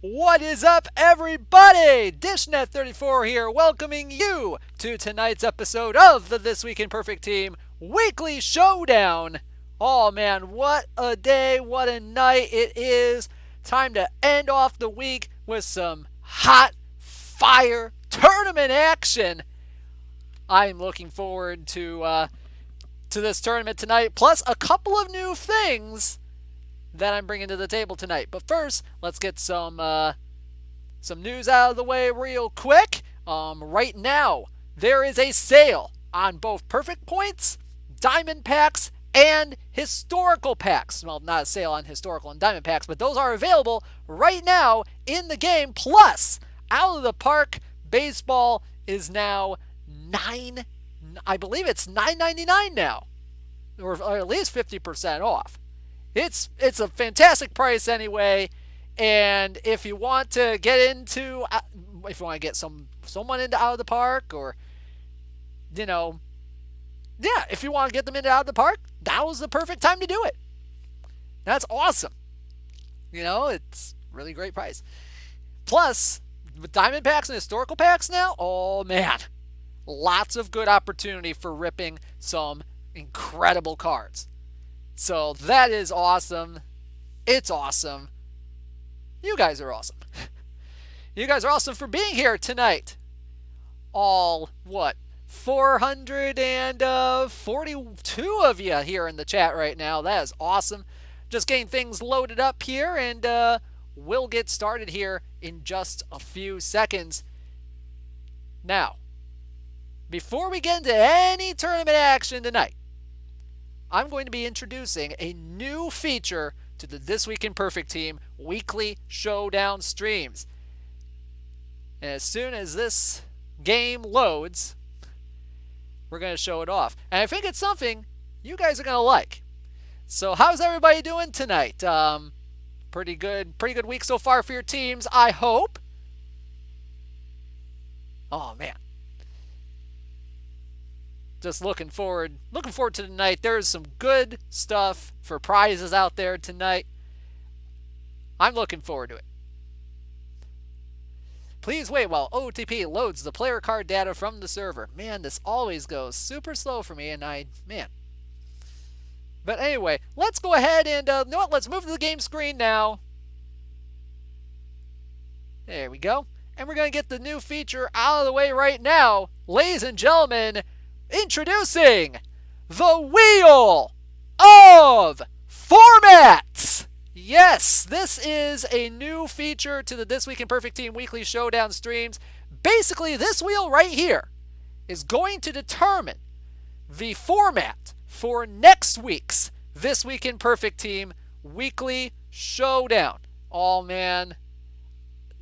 What is up, everybody? DishNet34 here, welcoming you to tonight's episode of the This Week in Perfect Team Weekly Showdown. Oh man, what a day, what a night it is. Time to end off the week with some hot fire tournament action. I'm looking forward to this tournament tonight, plus a couple of new things that I'm bringing to the table tonight. But first, let's get some news out of the way real quick. Right now, there is a sale on both Perfect Points, Diamond Packs, and Historical Packs. Well, not a sale on Historical and Diamond Packs, but those are available right now in the game. Plus, Out of the Park Baseball is now I believe it's $9.99 now, or at least 50% off. It's a fantastic price anyway, and if you want to get someone into Out of the Park, or if you want to get them into Out of the Park, that was the perfect time to do it. That's awesome. It's really great price. Plus, with Diamond Packs and Historical Packs now, oh man, lots of good opportunity for ripping some incredible cards. So that is awesome. It's awesome. You guys are awesome. You guys are awesome for being here tonight. All, 442 of you here in the chat right now. That is awesome. Just getting things loaded up here, and we'll get started here in just a few seconds. Now, before we get into any tournament action tonight, I'm going to be introducing a new feature to the This Week in Perfect Team weekly Showdown streams. And as soon as this game loads, we're going to show it off. And I think it's something you guys are going to like. So how's everybody doing tonight? Pretty good week so far for your teams, I hope. Oh man. Just looking forward to tonight. There's some good stuff for prizes out there tonight. I'm looking forward to it. Please wait while OOTP loads the player card data from the server. Man, this always goes super slow for me, But anyway, let's go ahead and, let's move to the game screen now. There we go. And we're going to get the new feature out of the way right now. Ladies and gentlemen, introducing the Wheel of Formats! Yes, this is a new feature to the This Week in Perfect Team Weekly Showdown streams. Basically, this wheel right here is going to determine the format for next week's This Week in Perfect Team Weekly Showdown. Oh man,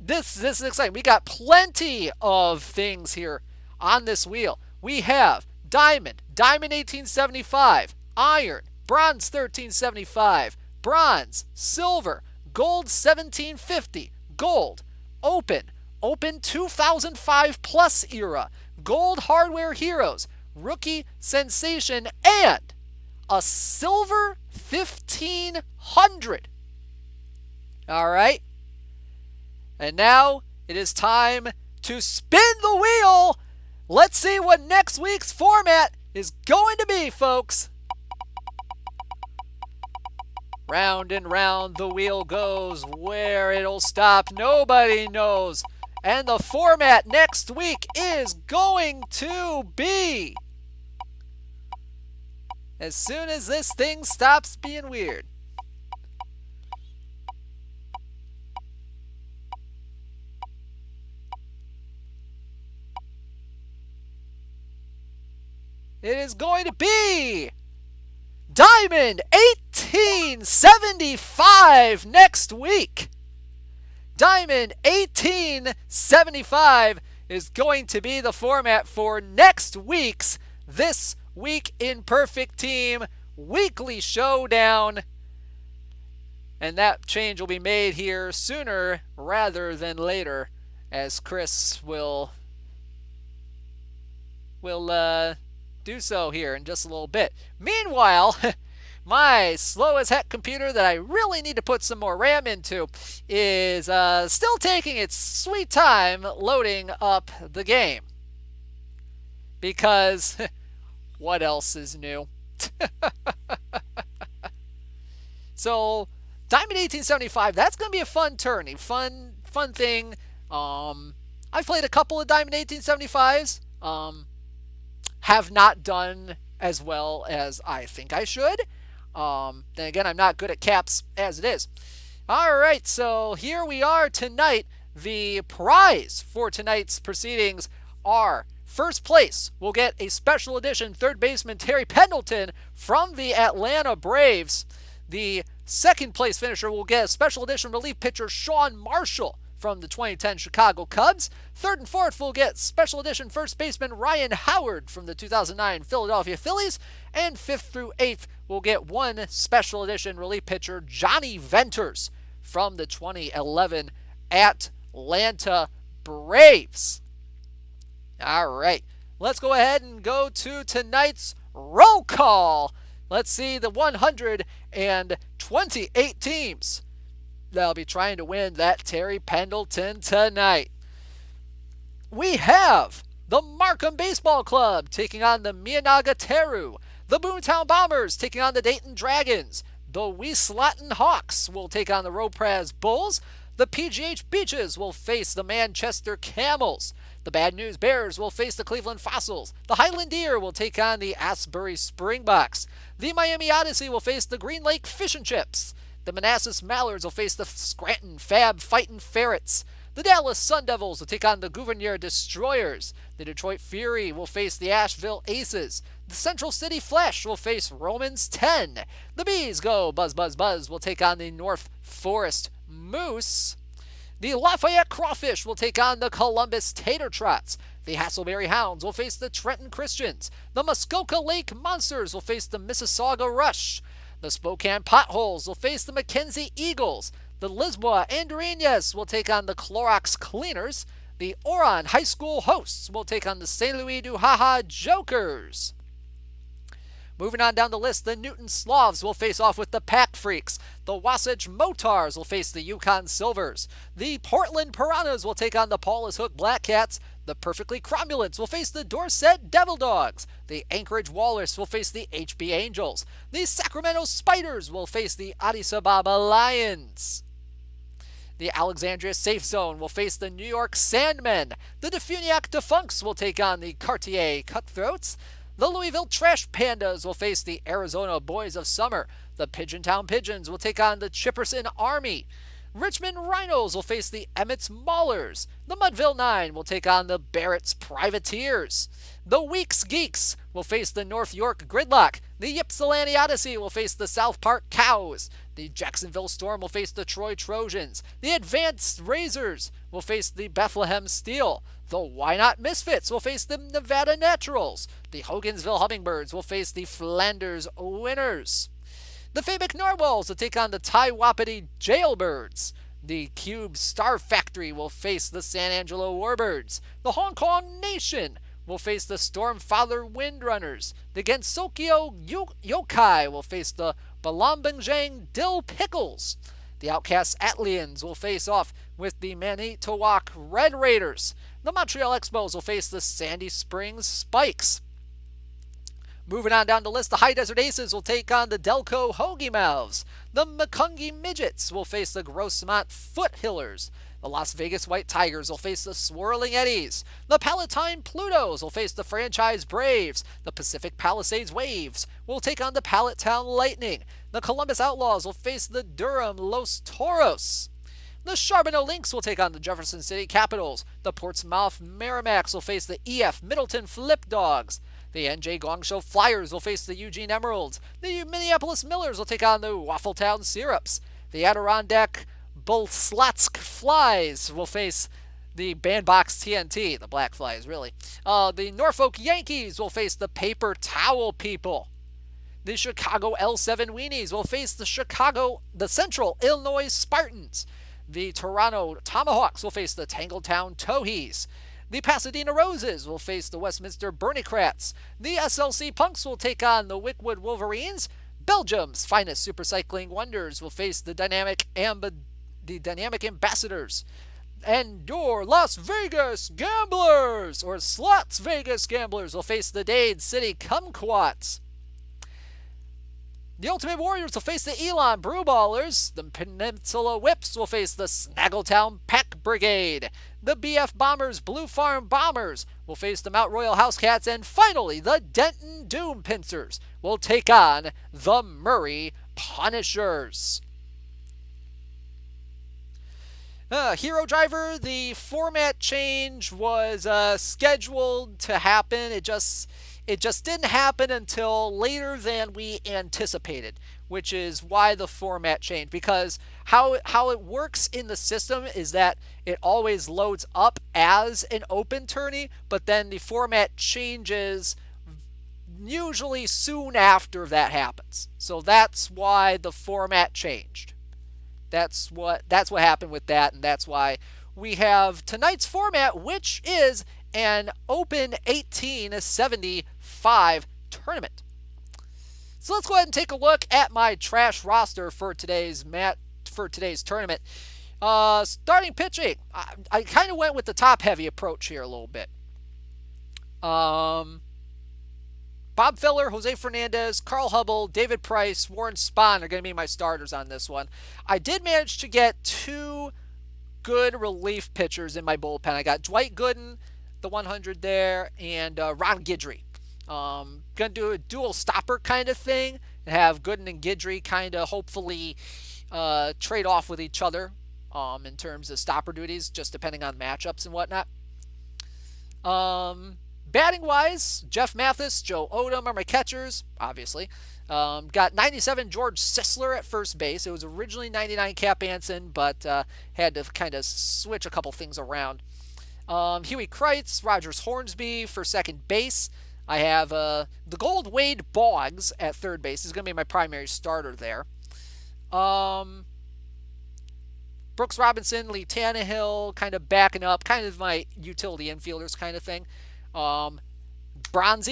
this is exciting. We got plenty of things here on this wheel. We have Diamond 1875, Iron, Bronze 1375, Bronze, Silver, Gold 1750, Gold, Open 2005 Plus era, Gold Hardware Heroes, Rookie Sensation, and a Silver 1500. Alright. And now it is time to spin the wheel. Let's see what next week's format is going to be, folks. Round and round the wheel goes. Where it'll stop, nobody knows. And the format next week is going to be, as soon as this thing stops being weird. It is going to be Diamond 1875 next week. Diamond 1875 is going to be the format for next week's This Week in Perfect Team Weekly Showdown. And that change will be made here sooner rather than later, as Chris will do so here in just a little bit. Meanwhile, My slow as heck computer that I really need to put some more RAM into is still taking its sweet time loading up the game. Because what else is new? So, Diamond 1875, that's going to be a fun tourney. Fun thing. I've played a couple of Diamond 1875s. Have not done as well as I think I should. Then again, I'm not good at caps as it is. Alright, so here we are tonight. The prize for tonight's proceedings are first place will get a special edition third baseman Terry Pendleton from the Atlanta Braves. The second place finisher will get a special edition relief pitcher Sean Marshall from the 2010 Chicago Cubs. Third and fourth will get special edition first baseman Ryan Howard from the 2009 Philadelphia Phillies. And fifth through eighth will get one special edition relief pitcher Johnny Venters from the 2011 Atlanta Braves. All right, let's go ahead and go to tonight's roll call. Let's see the 128 teams that'll be trying to win that Terry Pendleton tonight. We have the Markham Baseball Club taking on the Miyanaga Teru. The Boomtown Bombers taking on the Dayton Dragons. The Wieslaten Hawks will take on the Ropraz Bulls. The PGH Beaches will face the Manchester Camels. The Bad News Bears will face the Cleveland Fossils. The Highland Deer will take on the Asbury Springboks. The Miami Odyssey will face the Green Lake Fish and Chips. The Manassas Mallards will face the Scranton Fab Fightin' Ferrets. The Dallas Sun Devils will take on the Gouverneur Destroyers. The Detroit Fury will face the Asheville Aces. The Central City Flash will face Romans 10. The Bees Go Buzz Buzz Buzz will take on the North Forest Moose. The Lafayette Crawfish will take on the Columbus Tater Trots. The Hasselberry Hounds will face the Trenton Christians. The Muskoka Lake Monsters will face the Mississauga Rush. The Spokane Potholes will face the Mackenzie Eagles. The Lisboa Andorinhas will take on the Clorox Cleaners. The Oron High School Hosts will take on the St. Louis du Haha Jokers. Moving on down the list, the Newton Slavs will face off with the Pack Freaks. The Wasatch Motars will face the Yukon Silvers. The Portland Piranhas will take on the Paulus Hook Blackcats. The Perfectly Cromulents will face the Dorset Devil Dogs. The Anchorage Walrus will face the HB Angels. The Sacramento Spiders will face the Addis Ababa Lions. The Alexandria Safe Zone will face the New York Sandmen. The Defuniak Defunks will take on the Cartier Cutthroats. The Louisville Trash Pandas will face the Arizona Boys of Summer. The Pigeontown Pigeons will take on the Chipperson Army. Richmond Rhinos will face the Emmets Maulers. The Mudville Nine will take on the Barrett's Privateers. The Weeks Geeks will face the North York Gridlock. The Ypsilanti Odyssey will face the South Park Cows. The Jacksonville Storm will face the Troy Trojans. The Advanced Razors will face the Bethlehem Steel. The Why Not Misfits will face the Nevada Naturals. The Hogansville Hummingbirds will face the Flanders Winners. The Fabic Narwhals will take on the Tai-Wapiti Jailbirds. The Cube Star Factory will face the San Angelo Warbirds. The Hong Kong Nation will face the Stormfather Windrunners. The Gensokyo Yokai will face the Balambangjang Dill Pickles. The Outcast Atlians will face off with the Manitowoc Red Raiders. The Montreal Expos will face the Sandy Springs Spikes. Moving on down the list, the High Desert Aces will take on the Delco Hoagie Mouths. The Macungie Midgets will face the Grossmont Foothillers. The Las Vegas White Tigers will face the Swirling Eddies. The Palatine Plutos will face the Franchise Braves. The Pacific Palisades Waves will take on the Palatine Lightning. The Columbus Outlaws will face the Durham Los Toros. The Charbonneau Lynx will take on the Jefferson City Capitals. The Portsmouth Merrimacs will face the EF Middleton Flip Dogs. The NJ Guangzhou Flyers will face the Eugene Emeralds. The Minneapolis Millers will take on the Waffletown Syrups. The Adirondack Bolslatsk Flies will face the Bandbox TNT, the Black Flies, really. The Norfolk Yankees will face the Paper Towel People. The Chicago L7 Weenies will face the Central Illinois Spartans. The Toronto Tomahawks will face the Tangletown Towhees. The Pasadena Roses will face the Westminster Burnicrats. The SLC Punks will take on the Wickwood Wolverines. Belgium's finest supercycling wonders will face the dynamic ambassadors. And your Las Vegas Gamblers, or Slots Vegas Gamblers, will face the Dade City Kumquats. The Ultimate Warriors will face the Elon Brewballers. The Peninsula Whips will face the Snaggletown Pack Brigade. The BF Bombers Blue Farm Bombers will face the Mount Royal Housecats. And finally, the Denton Doom Pincers will take on the Murray Punishers. Hero Driver, the format change was scheduled to happen. It just didn't happen until later than we anticipated, which is why the format changed. Because how it works in the system is that it always loads up as an open tourney, but then the format changes usually soon after that happens. So that's why the format changed. That's what happened with that, and that's why we have tonight's format, which is an Open 1875 tournament. So let's go ahead and take a look at my trash roster for today's tournament. Starting pitching, I kind of went with the top-heavy approach here a little bit. Bob Feller, Jose Fernandez, Carl Hubble, David Price, Warren Spahn are going to be my starters on this one. I did manage to get two good relief pitchers in my bullpen. I got Dwight Gooden, the 100 there, and Ron Guidry. Going to do a dual stopper kind of thing and have Gooden and Guidry kind of hopefully trade off with each other in terms of stopper duties, just depending on matchups and whatnot. Batting-wise, Jeff Mathis, Joe Odom are my catchers, obviously. Got 97 George Sisler at first base. It was originally 99 Cap Anson, but had to kind of switch a couple things around. Huey Kreitz, Rogers Hornsby for second base. I have the Gold Wade Boggs at third base. He's going to be my primary starter there. Brooks Robinson, Lee Tannehill, kind of backing up, kind of my utility infielders kind of thing. Bronze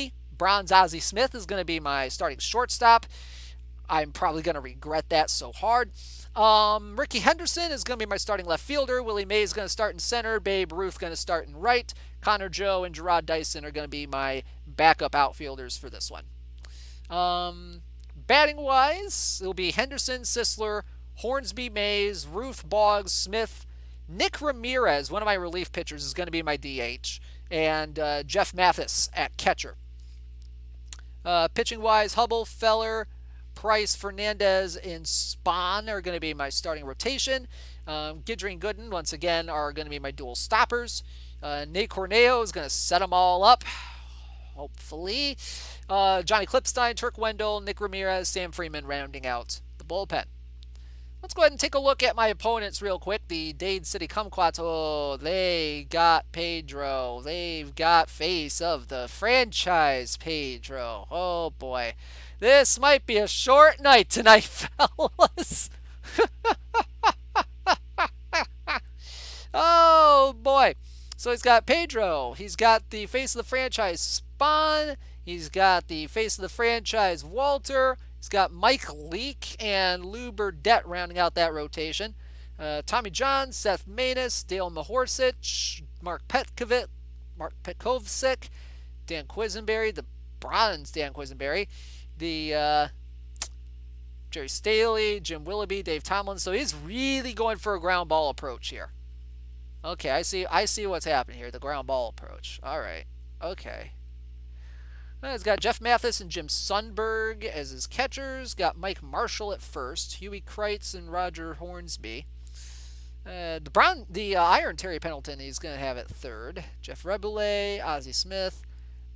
Ozzie Smith is going to be my starting shortstop. I'm probably going to regret that so hard. Ricky Henderson is going to be my starting left fielder. Willie Mays is going to start in center. Babe Ruth going to start in right. Connor Joe and Gerard Dyson are going to be my backup outfielders for this one. Batting-wise, it'll be Henderson, Sisler, Hornsby, Mays, Ruth, Boggs, Smith. Nick Ramirez, one of my relief pitchers, is going to be my DH. And Jeff Mathis at catcher. Pitching-wise, Hubble, Feller, Price, Fernandez, and Spahn are going to be my starting rotation. Guidry and Gooden, once again, are going to be my dual stoppers. Nate Corneo is going to set them all up, hopefully. Johnny Klipstein, Turk Wendell, Nick Ramirez, Sam Freeman rounding out the bullpen. Let's go ahead and take a look at my opponents real quick. The Dade City Kumquats. Oh, they got Pedro. They've got face of the franchise, Pedro. Oh, boy. This might be a short night tonight, fellas. Oh, boy. So he's got Pedro. He's got the face of the franchise, Spahn. He's got the face of the franchise, Walter. He's got Mike Leake and Lou Burdette rounding out that rotation. Tommy John, Seth Maness, Dale Mahorsich, Mark Petkovic, Dan Quisenberry, the bronze Dan Quisenberry, the Jerry Staley, Jim Willoughby, Dave Tomlin. So he's really going for a ground ball approach here. Okay, I see what's happening here. The ground ball approach. All right. Okay. He's got Jeff Mathis and Jim Sundberg as his catchers. Got Mike Marshall at first. Huey Kreitz and Roger Hornsby. The Iron Terry Pendleton he's going to have at third. Jeff Reboulet, Ozzie Smith,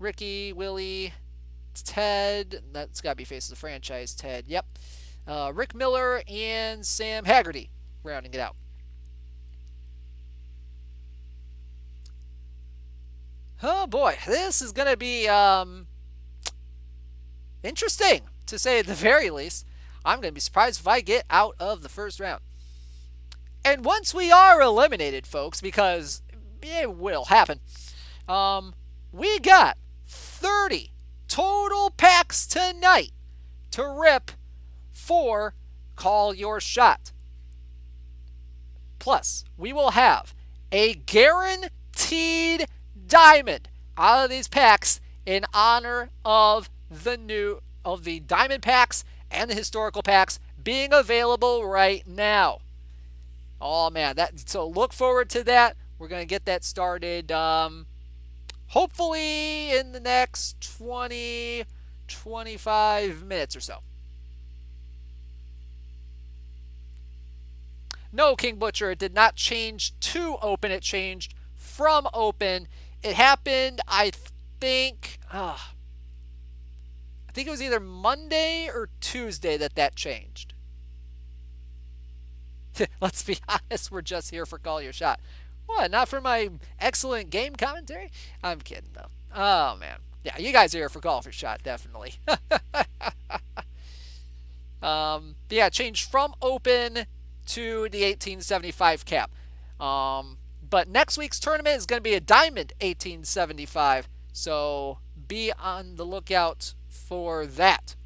Ricky, Willie, Ted. That's got to be face of the franchise, Ted. Yep. Rick Miller and Sam Haggerty rounding it out. Oh boy, this is going to be interesting, to say at the very least. I'm going to be surprised if I get out of the first round. And once we are eliminated, folks, because it will happen, we got 30 total packs tonight to rip for Call Your Shot. Plus, we will have a guaranteed diamond out of these packs in honor of the diamond packs and the historical packs being available right now. Oh man, so look forward to that. We're going to get that started hopefully in the next 25 minutes or so. No, King Butcher, it did not change to open. It changed from open. It happened, I think it was either Monday or Tuesday that changed. Let's be honest, we're just here for Call Your Shot. What, not for my excellent game commentary? I'm kidding, though. Oh, man. Yeah, you guys are here for Call Your Shot, definitely. Yeah, it changed from open to the 1875 cap. But next week's tournament is going to be a Diamond 1875, so be on the lookout for that.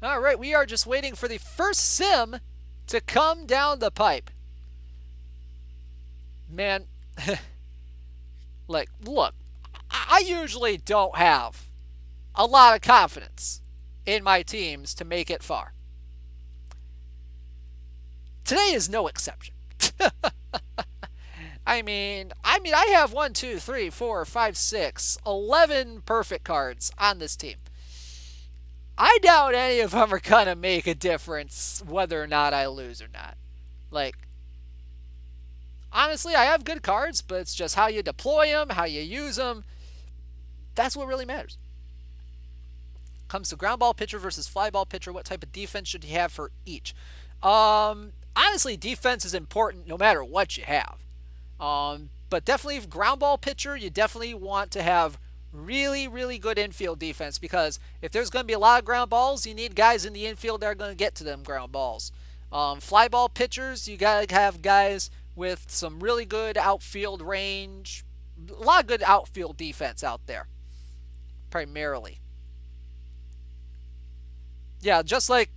All right, we are just waiting for the first sim to come down the pipe. Man, like, look, I usually don't have a lot of confidence in my teams to make it far. Today is no exception. I mean, I have 1, 2, 3, 4, 5, 6, 11 perfect cards on this team. I doubt any of them are going to make a difference whether or not I lose or not. Like, honestly, I have good cards, but it's just how you deploy them, how you use them. That's what really matters. Comes to ground ball pitcher versus fly ball pitcher, what type of defense should you have for each? Honestly, defense is important no matter what you have. But definitely ground ball pitcher, you definitely want to have really, really good infield defense, because if there's going to be a lot of ground balls, you need guys in the infield that are going to get to them ground balls. Fly ball pitchers, you got to have guys with some really good outfield range. A lot of good outfield defense out there, primarily. Yeah, just like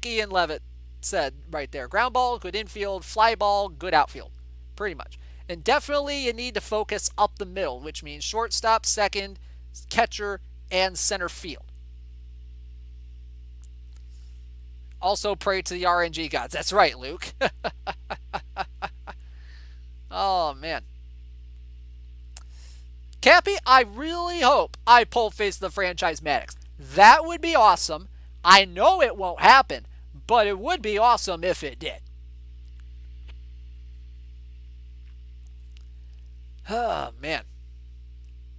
Ian Levitt said right there. Ground ball, good infield. Fly ball, good outfield. Pretty much. And definitely you need to focus up the middle, which means shortstop, second, catcher, and center field. Also pray to the RNG gods. That's right, Luke. Oh, man. Cappy, I really hope I pull Face of the Franchise Maddox. That would be awesome. I know it won't happen, but it would be awesome if it did. Oh, man.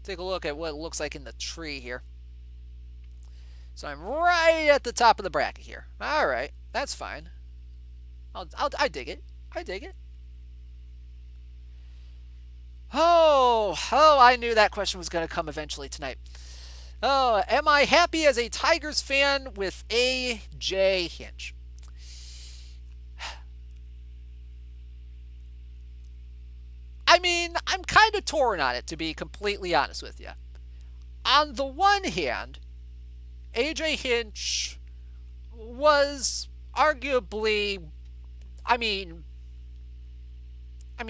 Take a look at what it looks like in the tree here. So I'm right at the top of the bracket here. All right, that's fine. I dig it. I dig it. Oh, I knew that question was going to come eventually tonight. Oh, am I happy as a Tigers fan with A.J. Hinch? I mean, I'm kind of torn on it, to be completely honest with you. On the one hand, A.J. Hinch was arguably, I mean,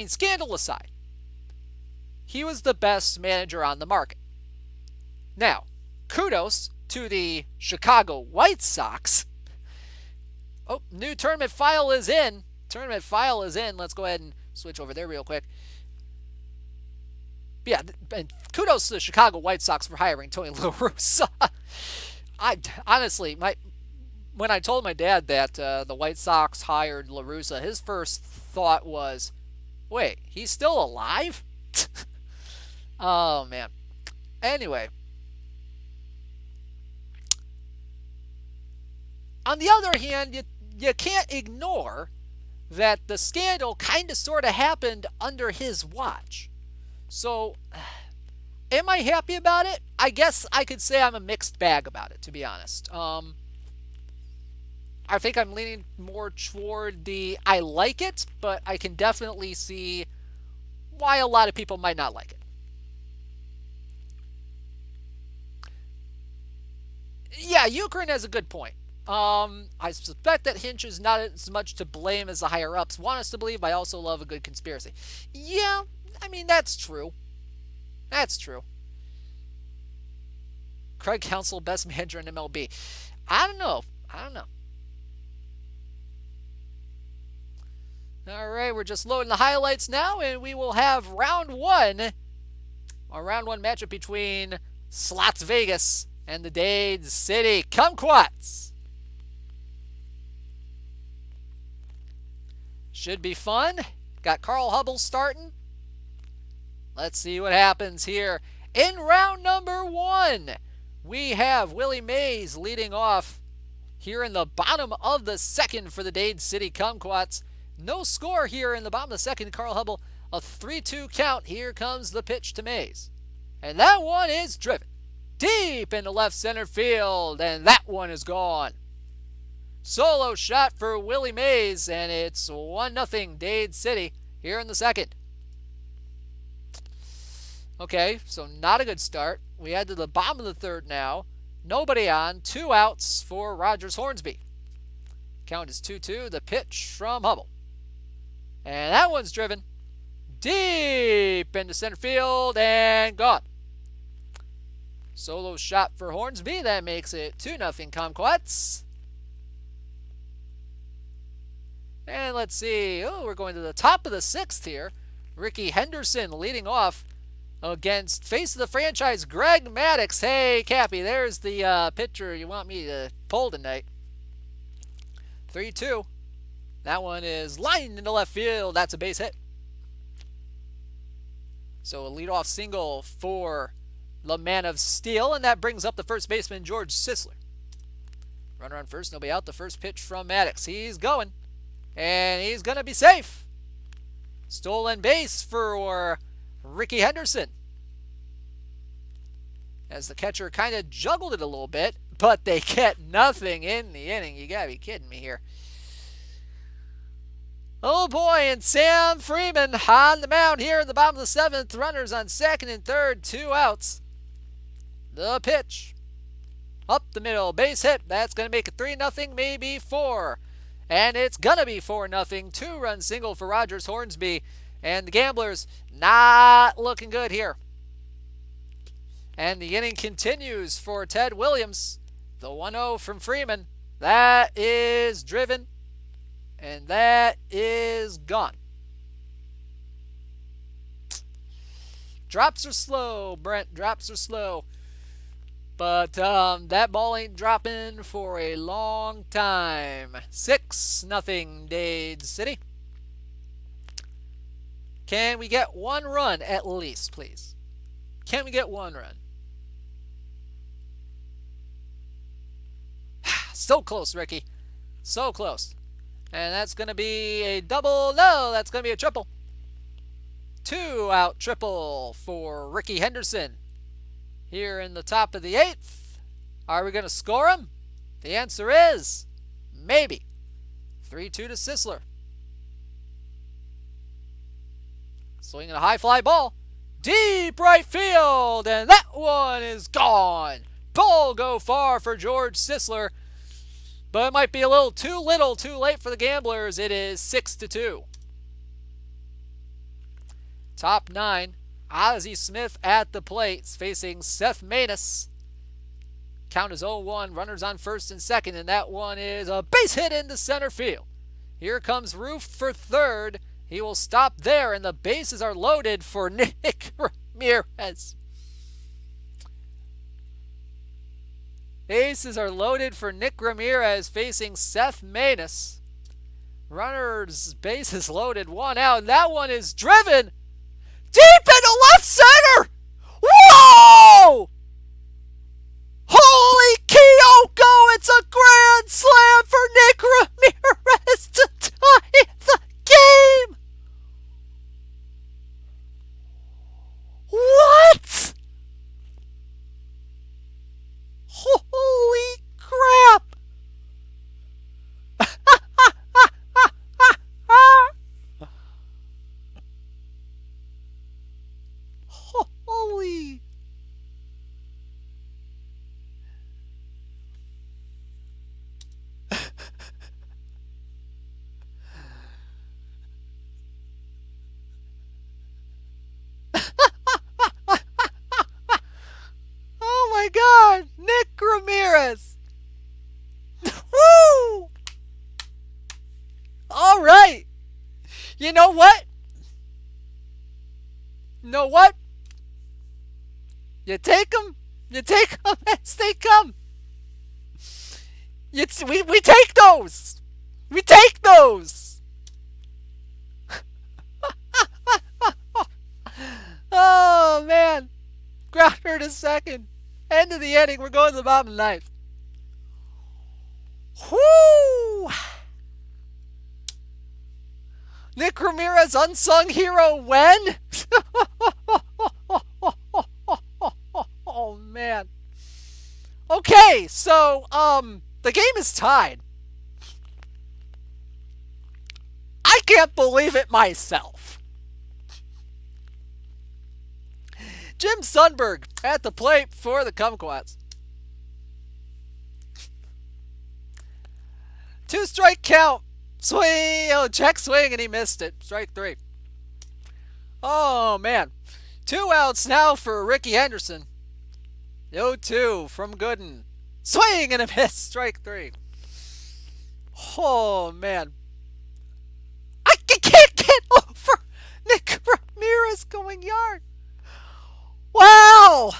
scandal aside, he was the best manager on the market. Now, kudos to the Chicago White Sox. Oh, new tournament file is in. Let's go ahead and switch over there real quick. Yeah, and kudos to the Chicago White Sox for hiring Tony La Russa. I honestly, when I told my dad that the White Sox hired La Russa, his first thought was, wait, he's still alive? Oh, man. Anyway. On the other hand, you can't ignore that the scandal kind of sort of happened under his watch. So, am I happy about it? I guess I could say I'm a mixed bag about it, to be honest. I think I'm leaning more toward the I like it, but I can definitely see why a lot of people might not like it. Yeah, Ukraine has a good point. I suspect that Hinch is not as much to blame as the higher ups want us to believe, but I also love a good conspiracy. Yeah, I mean, that's true. That's true. Craig Counsell, best manager in MLB. I don't know. I don't know. All right, we're just loading the highlights now, and we will have round one. A round one matchup between Slots Vegas and the Dade City Kumquats. Should be fun. Got Carl Hubble starting. Let's see what happens here. In round number one, we have Willie Mays leading off here in the bottom of the second for the Dade City Kumquats. No score here in the bottom of the second. Carl Hubble, a 3-2 count. Here comes the pitch to Mays. And that one is driven deep into left center field, and that one is gone. Solo shot for Willie Mays, and it's 1-0 Dade City here in the second. Okay, so not a good start. We head to the bottom of the third now. Nobody on, 2 outs for Rogers Hornsby. Count is 2-2, the pitch from Hubble. And that one's driven deep into center field and gone. Solo shot for Hornsby, that makes it 2-0 Kumquats. And let's see, we're going to the top of the sixth here. Ricky Henderson leading off against face of the franchise, Greg Maddux. Hey, Cappy, there's the pitcher you want me to pull tonight. 3-2. That one is lined into left field. That's a base hit. So a leadoff single for the man of steel, and that brings up the first baseman, George Sisler. Runner on first, nobody out. The first pitch from Maddux. He's going, and he's going to be safe. Stolen base for Ricky Henderson. As the catcher kind of juggled it a little bit, but they get nothing in the inning. You got to be kidding me here. Oh boy, and Sam Freeman on the mound here in the bottom of the seventh. Runners on second and third, 2 outs. The pitch. Up the middle, base hit. That's going to make it 3-0, maybe 4. And it's going to be 4-0. 2-run single for Rogers Hornsby. And the Gamblers not looking good here. And the inning continues for Ted Williams. The 1-0 from Freeman. That is driven. And that is gone. Drops are slow, Brent. Drops are slow. But that ball ain't dropping for a long time. 6-0 Dade City. Can we get 1 run at least, please? Can we get 1 run? So close, Ricky. So close. And that's going to be a double. No, that's going to be a triple. 2-out triple for Ricky Henderson. Here in the top of the 8th. Are we going to score him? The answer is maybe. 3-2 to Sisler. Swinging a high fly ball. Deep right field. And that one is gone. Ball go far for George Sisler. But it might be a little too late for the Gamblers. It is 6-2. Top 9. Ozzie Smith at the plate facing Seth Maness. Count is 0-1. Runners on first and second. And that one is a base hit into center field. Here comes Roof for third. He will stop there. And the bases are loaded for Nick Ramirez. Bases are loaded for Nick Ramirez facing Seth Maness. Runners, bases loaded, 1 out, and that one is driven deep into left center! Whoa! Holy Kyoko! It's a grand slam for Nick Ramirez to tie the game! What? Holy crap! Holy. You know what? You know what? You take them. You take them as they come. We take those. We take those. Oh, man. Grounder to second. End of the inning. We're going to the bottom of the ninth. Whoo! Nick Ramirez, unsung hero when? Oh, man. Okay, so, the game is tied. I can't believe it myself. Jim Sundberg at the plate for the Kumquats. 2-strike count. Swing. Oh, check swing, and he missed it. Strike 3. Oh, man. 2 outs now for Ricky Henderson. 0-2 from Gooden. Swing and a miss. Strike 3. Oh, man. I can't get over Nick Ramirez going yard. Wow.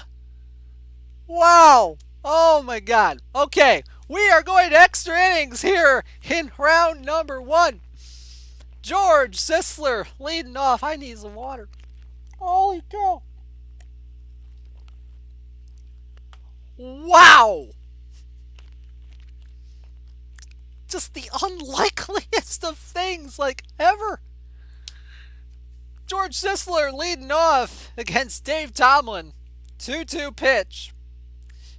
Wow. Oh, my God. Okay. We are going to extra innings here in round number 1. George Sisler leading off. I need some water. Holy cow. Wow. Just the unlikeliest of things, like, ever. George Sisler leading off against Dave Tomlin. 2-2 pitch.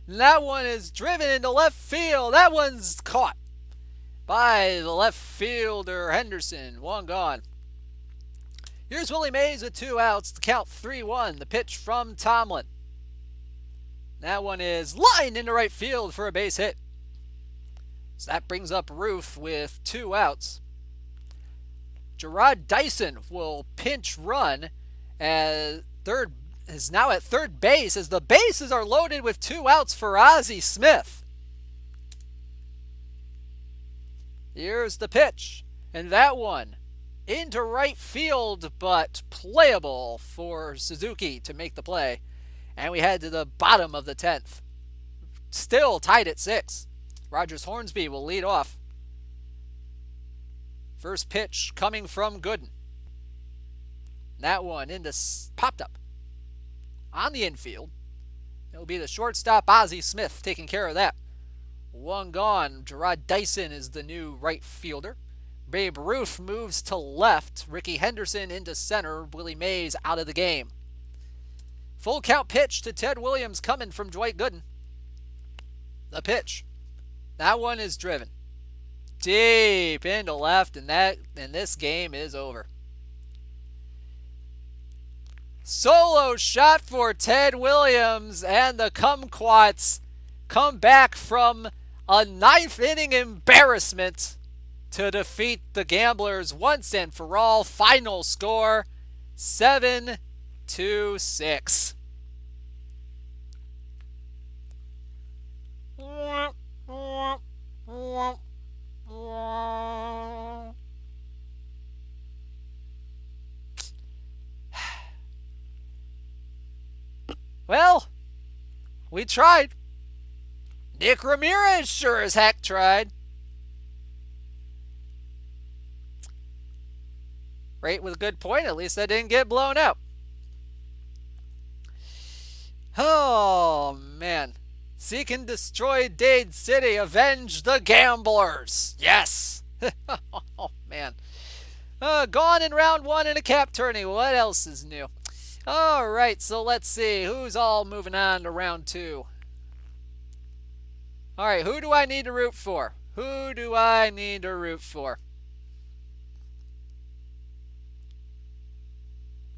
And that one is driven into left field. That one's caught by the left fielder Henderson. 1 gone. Here's Willie Mays with 2 outs. The count 3-1. The pitch from Tomlin. That one is lined into right field for a base hit. So that brings up Roof with 2 outs. Gerard Dyson will pinch run as is now at third base as the bases are loaded with 2 outs for Ozzie Smith. Here's the pitch, and that one into right field, but playable for Suzuki to make the play. And we head to the bottom of the 10th. Still tied at 6. Rogers Hornsby will lead off. First pitch coming from Gooden. That one popped up on the infield. It'll be the shortstop Ozzie Smith taking care of that. 1 gone. Gerard Dyson is the new right fielder. Babe Ruth moves to left. Ricky Henderson into center. Willie Mays out of the game. Full count pitch to Ted Williams coming from Dwight Gooden. The pitch. That one is driven deep into left, and this game is over. Solo shot for Ted Williams, and the Kumquats come back from a 9th inning embarrassment to defeat the Gamblers once and for all. Final score 7-6. Well, we tried. Nick Ramirez sure as heck tried. Right, with a good point. At least I didn't get blown out. Oh, man. Seek and destroy Dade City. Avenge the Gamblers. Yes. Oh, man. Gone in round 1 in a cap tourney. What else is new? All right, so let's see. Who's all moving on to round 2? All right, who do I need to root for? Who do I need to root for?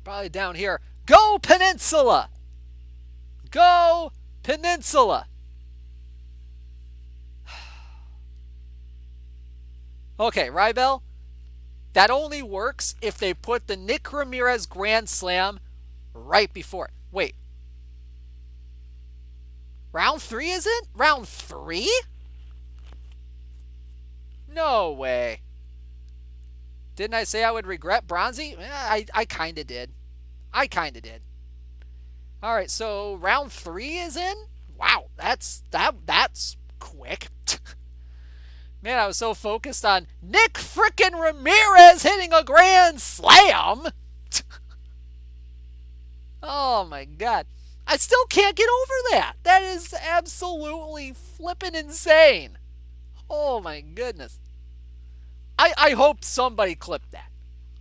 Probably down here. Go Peninsula! Go Peninsula! Okay, Rybel, that only works if they put the Nick Ramirez Grand Slam right before it. Wait. Round 3, is it? Round 3? No way. Didn't I say I would regret Bronzy? I kind of did. I kind of did. All right, so round 3 is in? Wow, that's quick. Man, I was so focused on Nick frickin' Ramirez hitting a grand slam. Oh my god. I still can't get over that. That is absolutely flippin' insane. Oh my goodness. I hope somebody clipped that.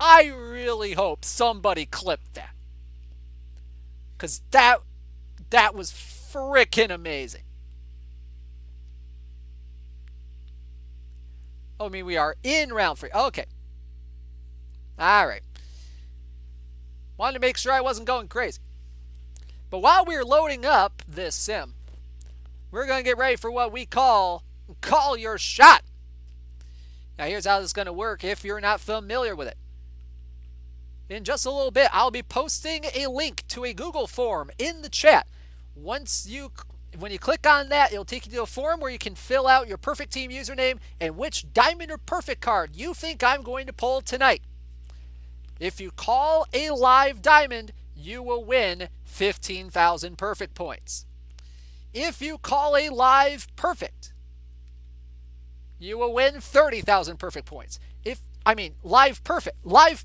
I really hope somebody clipped that. Because that was frickin' amazing. Oh, I mean, we are in round 3. Okay. All right. Wanted to make sure I wasn't going crazy. But while we're loading up this sim, we're going to get ready for what we call Your Shot. Now, here's how this is going to work if you're not familiar with it. In just a little bit, I'll be posting a link to a Google form in the chat. When you click on that, it'll take you to a form where you can fill out your perfect team username and which diamond or perfect card you think I'm going to pull tonight. If you call a live diamond, you will win 15,000 perfect points. If you call a live perfect, you will win 30,000 perfect points. Live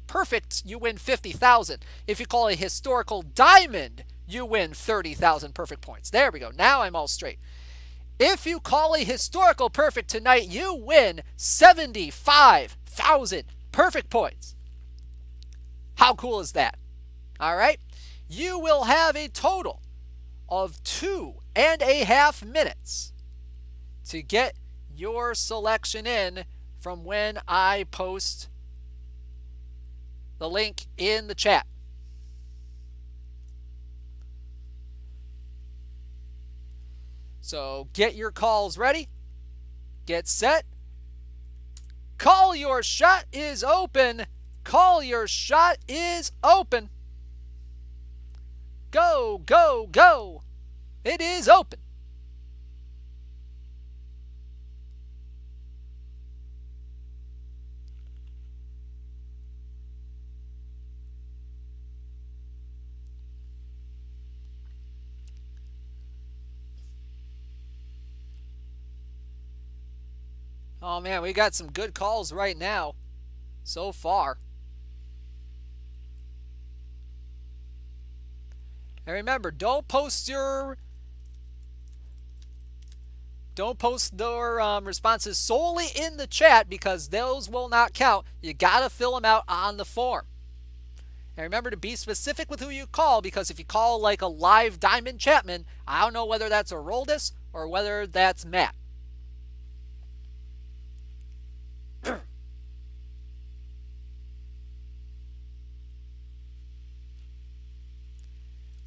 perfect, you win 50,000. If you call a historical diamond, you win 30,000 perfect points. There we go. Now I'm all straight. If you call a historical perfect tonight, you win 75,000 perfect points. How cool is that? All right. You will have a total of 2.5 minutes to get your selection in from when I post the link in the chat. So get your calls ready. Get set. Call Your Shot is open. Call Your Shot is open. Go, go, go. It is open. Oh man, we got some good calls right now so far. And remember, don't post your responses solely in the chat because those will not count. You gotta fill them out on the form. And remember to be specific with who you call, because if you call like a live Diamond Chapman, I don't know whether that's a Roldis or whether that's Matt.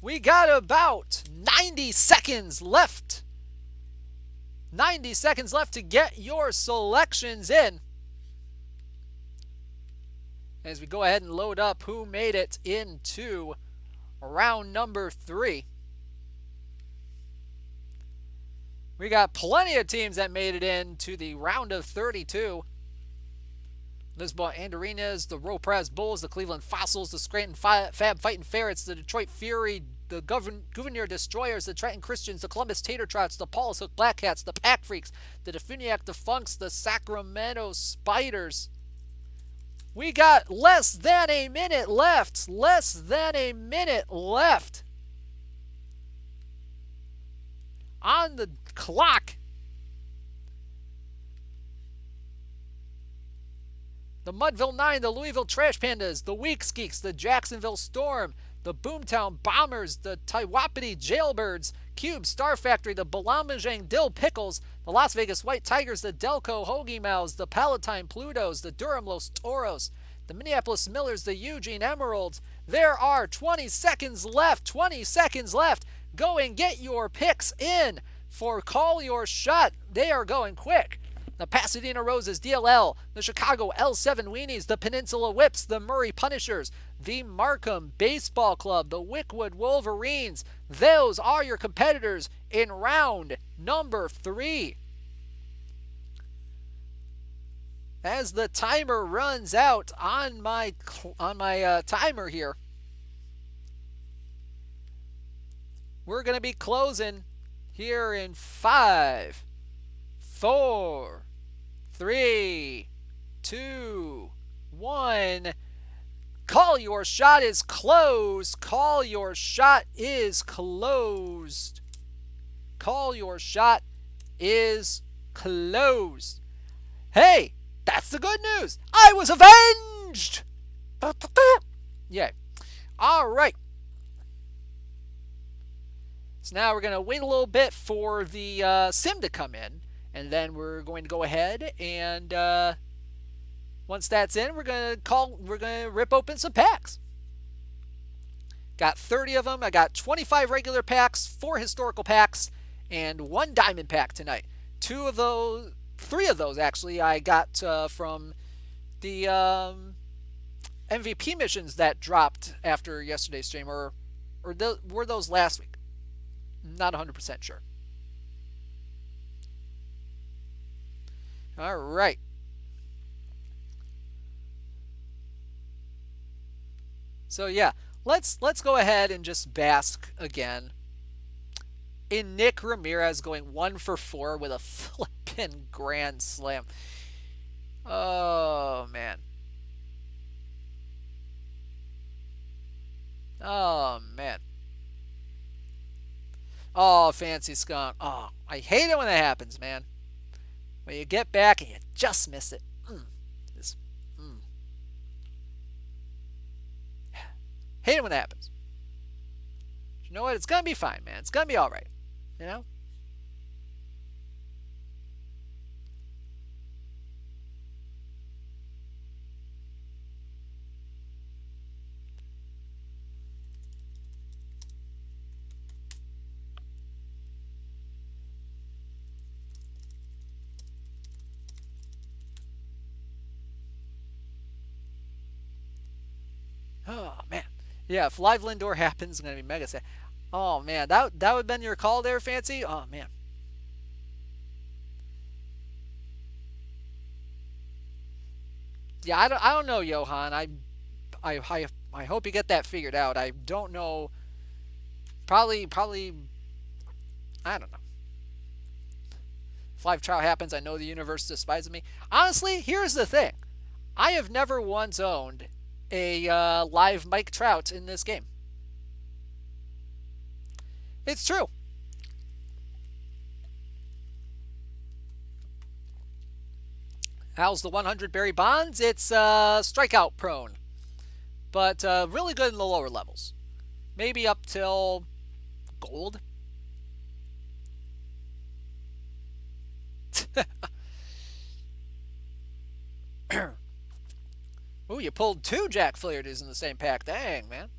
We got about 90 seconds left. 90 seconds left to get your selections in. As we go ahead and load up who made it into round number 3. We got plenty of teams that made it into the round of 32. Lisboa Andarinas, the Ropraz Bulls, the Cleveland Fossils, the Scranton Fab Fighting Ferrets, the Detroit Fury, the Gouverneur Destroyers, the Trenton Christians, the Columbus Tater Trots, the Paulus Hook Black Cats, the Pack Freaks, the Defuniac Defunks, the Sacramento Spiders. We got less than a minute left. Less than a minute left on the clock. The Mudville 9, the Louisville Trash Pandas, the Weeks Geeks, the Jacksonville Storm, the Boomtown Bombers, the TWIPT Jailbirds, Cube Star Factory, the Balamajang Dill Pickles, the Las Vegas White Tigers, the Delco Hoagie Mouths, the Palatine Plutos, the Durham Los Toros, the Minneapolis Millers, the Eugene Emeralds. There are 20 seconds left. 20 seconds left. Go and get your picks in for Call Your Shot. They are going quick. The Pasadena Roses, DLL, the Chicago L7 Weenies, the Peninsula Whips, the Murray Punishers, the Markham Baseball Club, the Wickwood Wolverines. Those are your competitors in round number 3. as the timer runs out on my timer here, we're going to be closing here in 5, 4, 3, 2, 1. Call your shot is closed. Call your shot is closed. Call your shot is closed. Hey, that's the good news. I was avenged. Yeah. All right. So now we're going to wait a little bit for the sim to come in. And then we're going to go ahead and once that's in, we're going to rip open some packs. Got 30 of them. I got 25 regular packs, 4 historical packs, and 1 diamond pack tonight. 3 of those actually I got from the MVP missions that dropped after yesterday's stream, or were those last week? Not 100% sure. All right. So yeah, let's go ahead and just bask again in Nick Ramirez going 1 for 4 with a flippin' grand slam. Oh man. Oh man. Oh, fancy skunk. Oh, I hate it when that happens, man. When you get back and you just miss it. Hate it when that happens. But you know what? It's going to be fine, man. It's going to be all right. You know? Oh, man. Yeah, if live Lindor happens, it's going to be mega sad. Oh, man. That would have been your call there, Fancy? Oh, man. Yeah, I don't know, Johan. I hope you get that figured out. I don't know. Probably, I don't know. If live trial happens, I know the universe despises me. Honestly, here's the thing. I have never once owned a live Mike Trout in this game. It's true. How's the 100 Barry Bonds? It's strikeout prone, but really good in the lower levels. Maybe up till gold. Ooh, you pulled 2 Jack Flaherty's in the same pack. Dang, man.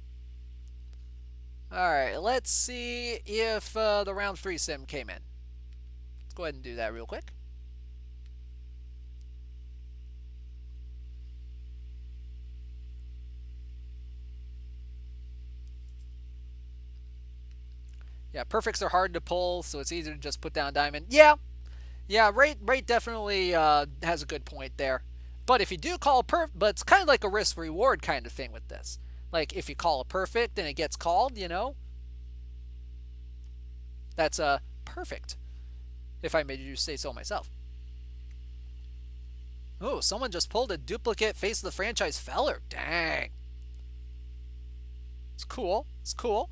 Alright, let's see if the round 3 sim came in. Let's go ahead and do that real quick. Yeah, perfects are hard to pull, so it's easier to just put down diamond. Yeah, Ray definitely has a good point there. But if you do call a perfect, but it's kind of like a risk-reward kind of thing with this. Like, if you call a perfect and it gets called, you know, that's perfect, if I may say so myself. Oh, someone just pulled a duplicate Face of the Franchise Feller. Dang. It's cool. It's cool.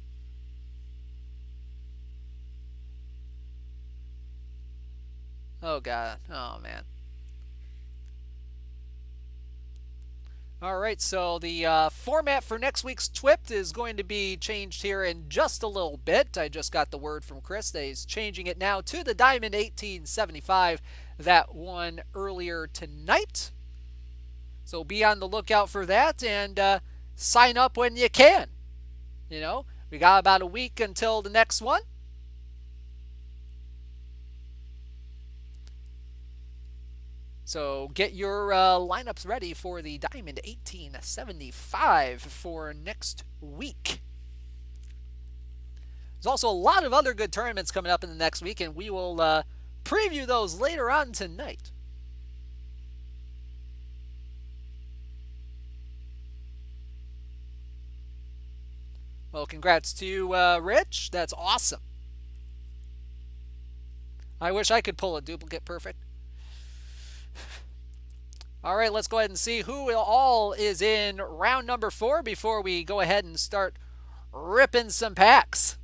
Oh, God. Oh, man. All right, so the format for next week's TWIPT is going to be changed here in just a little bit. I just got the word from Chris that he's changing it now to the Diamond 1875 that won earlier tonight. So be on the lookout for that and sign up when you can. You know, we got about a week until the next one. So get your lineups ready for the Diamond 1875 for next week. There's also a lot of other good tournaments coming up in the next week, and we will preview those later on tonight. Well, congrats to you, Rich. That's awesome. I wish I could pull a duplicate perfect. All right, let's go ahead and see who all is in round number 4 before we go ahead and start ripping some packs.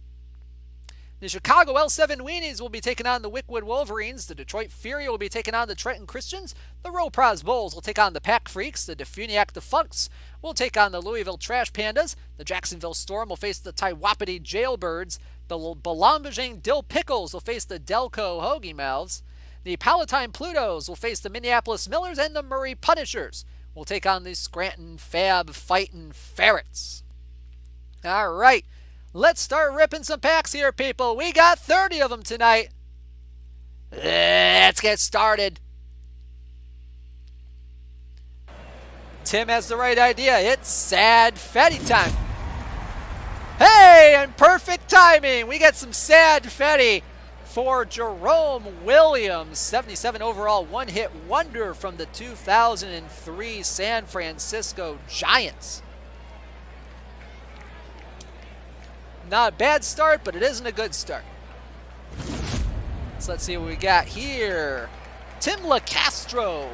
The Chicago L7 Weenies will be taking on the Wickwood Wolverines. The Detroit Fury will be taking on the Trenton Christians. The Ropraz Bulls will take on the Pack Freaks. The Defuniac Defunks will take on the Louisville Trash Pandas. The Jacksonville Storm will face the TWIPT Jailbirds. The Balambajang Dill Pickles will face the Delco Hoagie Mouths. The Palatine Plutos will face the Minneapolis Millers, and the Murray Punishers will take on the Scranton Fab Fightin' Ferrets. All right. Let's start ripping some packs here, people. We got 30 of them tonight. Let's get started. Tim has the right idea. It's Sad Fetty time. Hey, and perfect timing. We get some Sad Fetty for Jerome Williams. 77 overall one-hit wonder from the 2003 San Francisco Giants. Not a bad start, but it isn't a good start. So let's see what we got here. Tim LaCastro,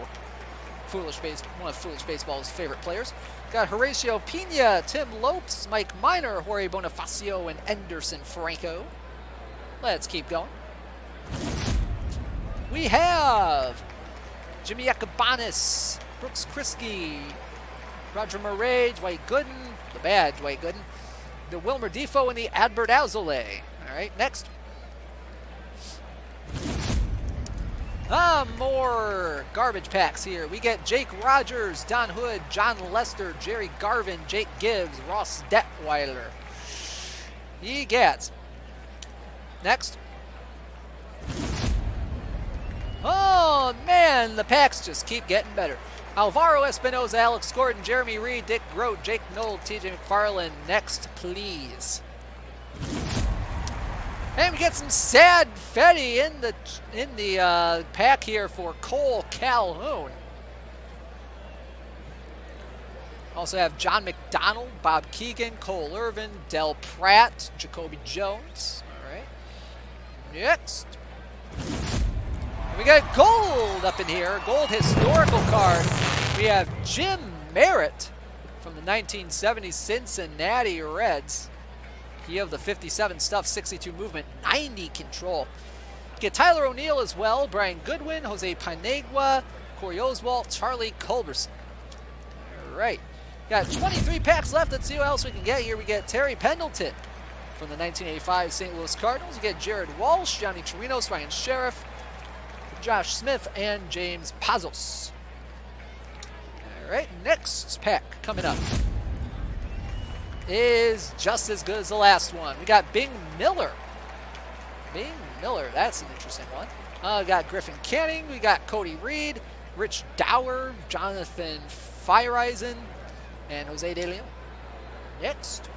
one of Foolish Baseball's favorite players. Got Horacio Pena, Tim Lopes, Mike Minor, Jorge Bonifacio, and Anderson Franco. Let's keep going. We have Jimmy Yacobanis, Brooks Kriske, Roger Murray, Dwight Gooden, the bad Dwight Gooden, the Wilmer Defoe, and the Adbert Alzolay. All right, next. More garbage packs here. We get Jake Rogers, Don Hood, John Lester, Jerry Garvin, Jake Gibbs, Ross Detweiler. Egats. Next. Oh, man, the packs just keep getting better. Alvaro Espinoza, Alex Gordon, Jeremy Reed, Dick Grote, Jake Knoll, TJ McFarland. Next, please. And we get some Sad Fetty in the pack here for Cole Calhoun. Also have John McDonald, Bob Keegan, Cole Irvin, Del Pratt, Jacoby Jones. All right. Next. We got gold up in here, gold historical card. We have Jim Merritt from the 1970 Cincinnati Reds. He of the 57 stuff, 62 movement, 90 control. Get Tyler O'Neill as well, Brian Goodwin, Jose Panegua, Corey Oswalt, Charlie Culberson. All right. Got 23 packs left. Let's see what else we can get here. We get Terry Pendleton from the 1985 St. Louis Cardinals. We get Jared Walsh, Johnny Chirinos, Ryan Sheriff, Josh Smith, and James Pazos. All right, next pack coming up is just as good as the last one. We got Bing Miller. Bing Miller, that's an interesting one. We got Griffin Canning. We got Cody Reed, Rich Dower, Jonathan Feyereisen, and Jose De Leon. Next.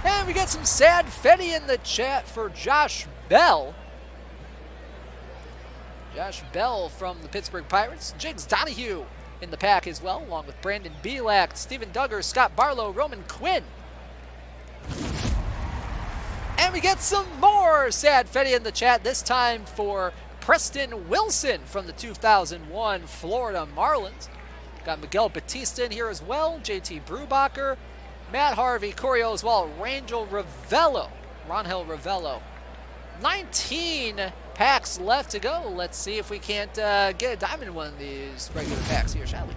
And we got some Sad Fetty in the chat for Josh Bell. Josh Bell from the Pittsburgh Pirates. Jigs Donahue in the pack as well, along with Brandon Belak, Steven Duggar, Scott Barlow, Roman Quinn. And we get some more Sad Fetty in the chat, this time for Preston Wilson from the 2001 Florida Marlins. Got Miguel Batista in here as well, JT Brubacher, Matt Harvey, Corey Oswalt, Rangel Ravello. 19 packs left to go. Let's see if we can't get a diamond in one of these regular packs here, shall we?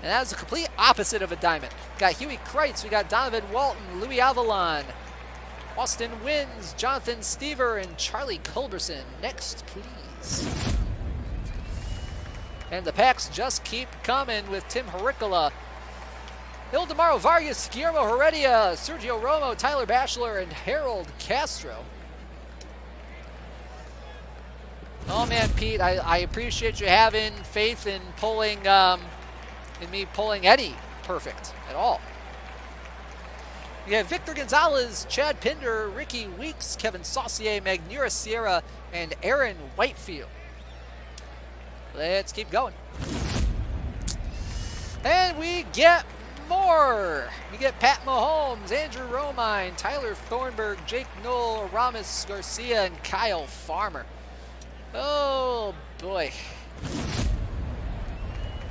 And that was the complete opposite of a diamond. Got Huey Kreitz, we got Donovan Walton, Louis Avalon, Austin Wins, Jonathan Stever, and Charlie Culberson. Next, please. And the packs just keep coming with Tim Horicola, Ildemaro Vargas, Guillermo Heredia, Sergio Romo, Tyler Batchelor, and Harold Castro. Oh man, Pete, I appreciate you having faith in pulling, in me pulling Eddie perfect at all. You have Victor Gonzalez, Chad Pinder, Ricky Weeks, Kevin Saucier, Magnura Sierra, and Aaron Whitefield. Let's keep going. And we get more. We get Pat Mahomes, Andrew Romine, Tyler Thornburg, Jake Knoll, Ramos Garcia, and Kyle Farmer. Oh boy.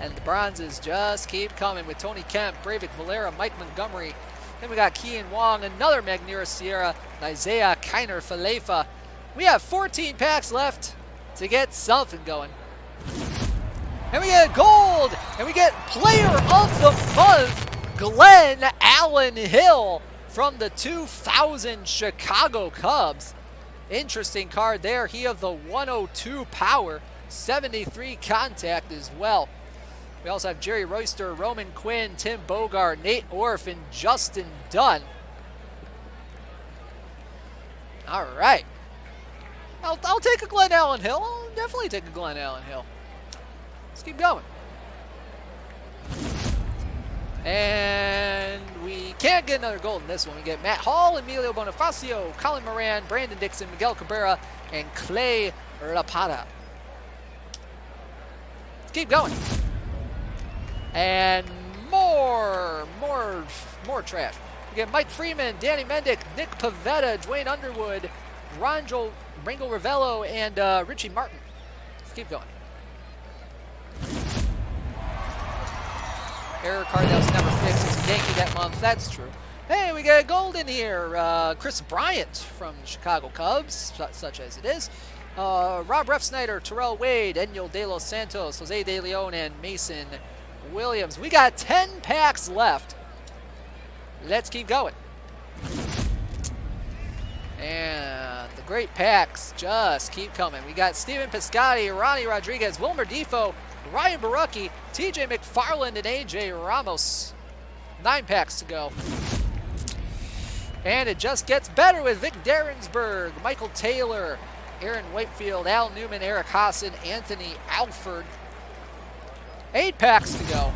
And the bronzes just keep coming with Tony Kemp, Breivik Valera, Mike Montgomery. Then we got Kean Wong, another Magnera Sierra, and Isaiah Kiner Falefa. We have 14 packs left to get something going. And we get gold, and we get Player of the Month, Glenn Allen Hill from the 2000 Chicago Cubs. Interesting card there. He of the 102 power, 73 contact as well. We also have Jerry Royster, Roman Quinn, Tim Bogart, Nate Orf, and Justin Dunn. All right. I'll take a Glenn Allen Hill. I'll definitely take a Glenn Allen Hill. Let's keep going. And we can't get another gold in this one. We get Matt Hall, Emilio Bonifacio, Colin Moran, Brandon Dixon, Miguel Cabrera, and Clay Lapata. Let's keep going. And more trash. We get Mike Freeman, Danny Mendick, Nick Pavetta, Dwayne Underwood, Rango Ravello, and Richie Martin. Let's keep going. Error card that was never fixed. It's a Yankee that month. That's true. Hey, we got gold in here. Chris Bryant from the Chicago Cubs, such as it is. Rob Refsnyder, Terrell Wade, Enyo De Los Santos, Jose De Leon, and Mason Williams. We got 10 packs left. Let's keep going. And the great packs just keep coming. We got Steven Piscotty, Ronnie Rodriguez, Wilmer Defoe, Ryan Barucki, TJ McFarland, and AJ Ramos. 9 packs to go. And it just gets better with Vic Derensburg, Michael Taylor, Aaron Whitefield, Al Newman, Eric Hassan, Anthony Alford. 8 packs to go.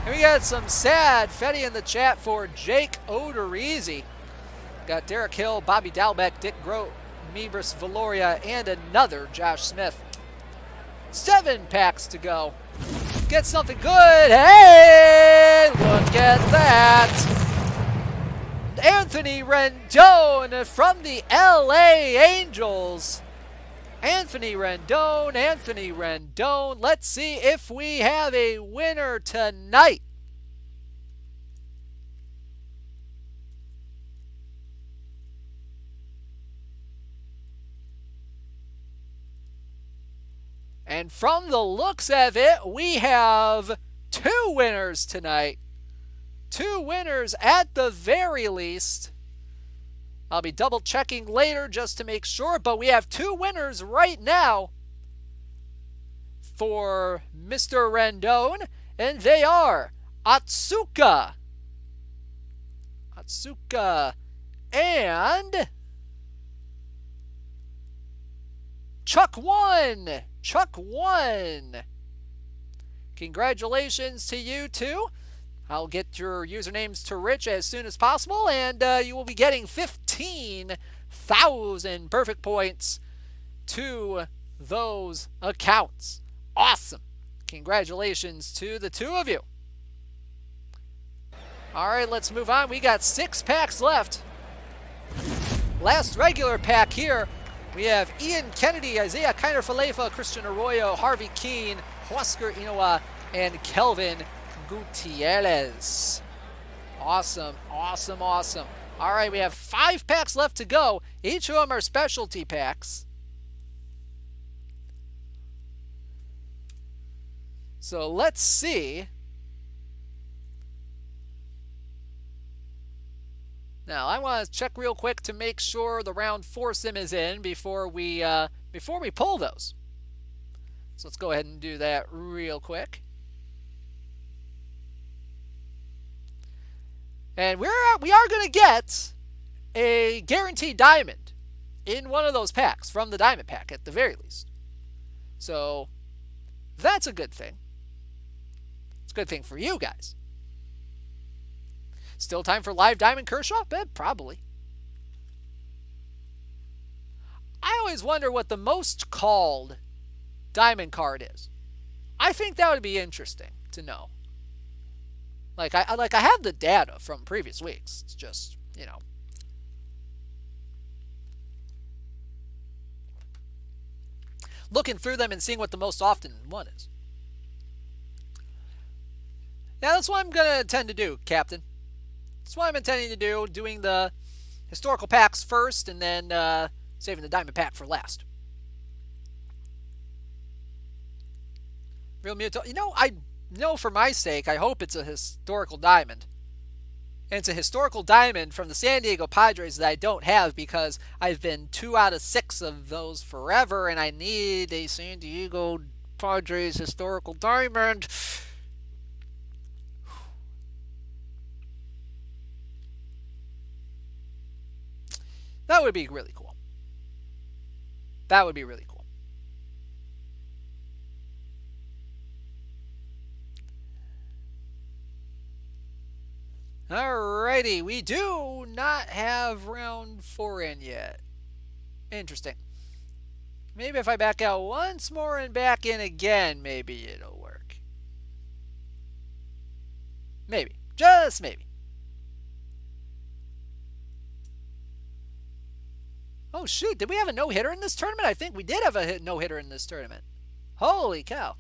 And we got some sad Fetty in the chat for Jake Odorizzi. Got Derek Hill, Bobby Dalbeck, Dick Grote, Mebris Valoria, and another Josh Smith. 7 packs to go. Get something good. Hey, look at that. Anthony Rendon from the LA Angels. Anthony Rendon. Let's see if we have a winner tonight. And from the looks of it, we have 2 winners tonight. 2 winners at the very least. I'll be double checking later just to make sure, but we have 2 winners right now for Mr. Rendon, and they are Atsuka and Chuck One. Congratulations to you two. I'll get your usernames to Rich as soon as possible, and you will be getting 15,000 perfect points to those accounts. Awesome. Congratulations to the 2 of you. All right, let's move on. We got 6 packs left. Last regular pack here. We have Ian Kennedy, Isaiah Kiner Falefa, Christian Arroyo, Harvey Keene, Husker Inoue, and Kelvin Gutierrez. Awesome. All right, we have 5 packs left to go. Each of them are specialty packs. So let's see. Now, I want to check real quick to make sure the round 4 sim is in before we pull those. So let's go ahead and do that real quick. And we are going to get a guaranteed diamond in one of those packs from the diamond pack at the very least. So that's a good thing. It's a good thing for you guys. Still time for live Diamond Kershaw? Probably. I always wonder what the most called diamond card is. I think that would be interesting to know. Like I have the data from previous weeks. It's just, you know. Looking through them and seeing what the most often one is. Yeah, that's what I'm going to intend to do, Captain. That's what I'm intending to do, doing the historical packs first and then saving the diamond pack for last. Real Mewtwo. You know, I know for my sake, I hope it's a historical diamond. And it's a historical diamond from the San Diego Padres that I don't have because I've been 2 out of 6 of those forever, and I need a San Diego Padres historical diamond. That would be really cool. That would be really cool. Alrighty, we do not have round 4 in yet. Interesting. Maybe if I back out once more and back in again, maybe it'll work. Maybe. Just maybe. Oh, shoot. Did we have a no-hitter in this tournament? I think we did have a no-hitter in this tournament. Holy cow.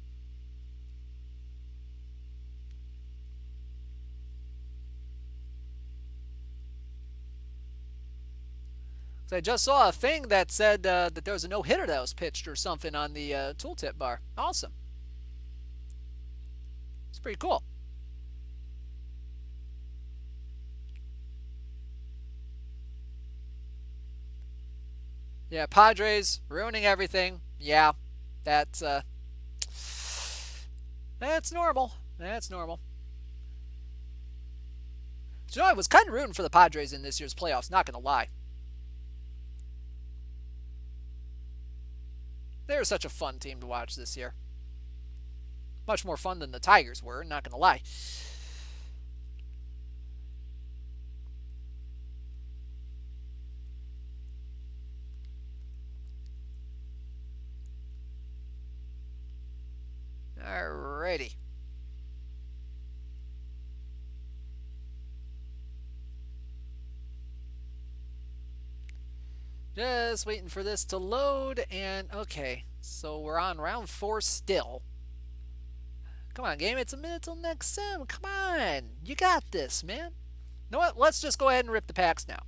So I just saw a thing that said that there was a no-hitter that was pitched or something on the tooltip bar. Awesome. It's pretty cool. Yeah, Padres ruining everything. Yeah, that's normal. That's normal. So I was kind of rooting for the Padres in this year's playoffs, not going to lie. They were such a fun team to watch this year. Much more fun than the Tigers were, not going to lie. Alrighty. Just waiting for this to load, and okay, so we're on round 4 still. Come on, game, it's a minute till next sim. Come on, you got this, man. You know what? Let's just go ahead and rip the packs now.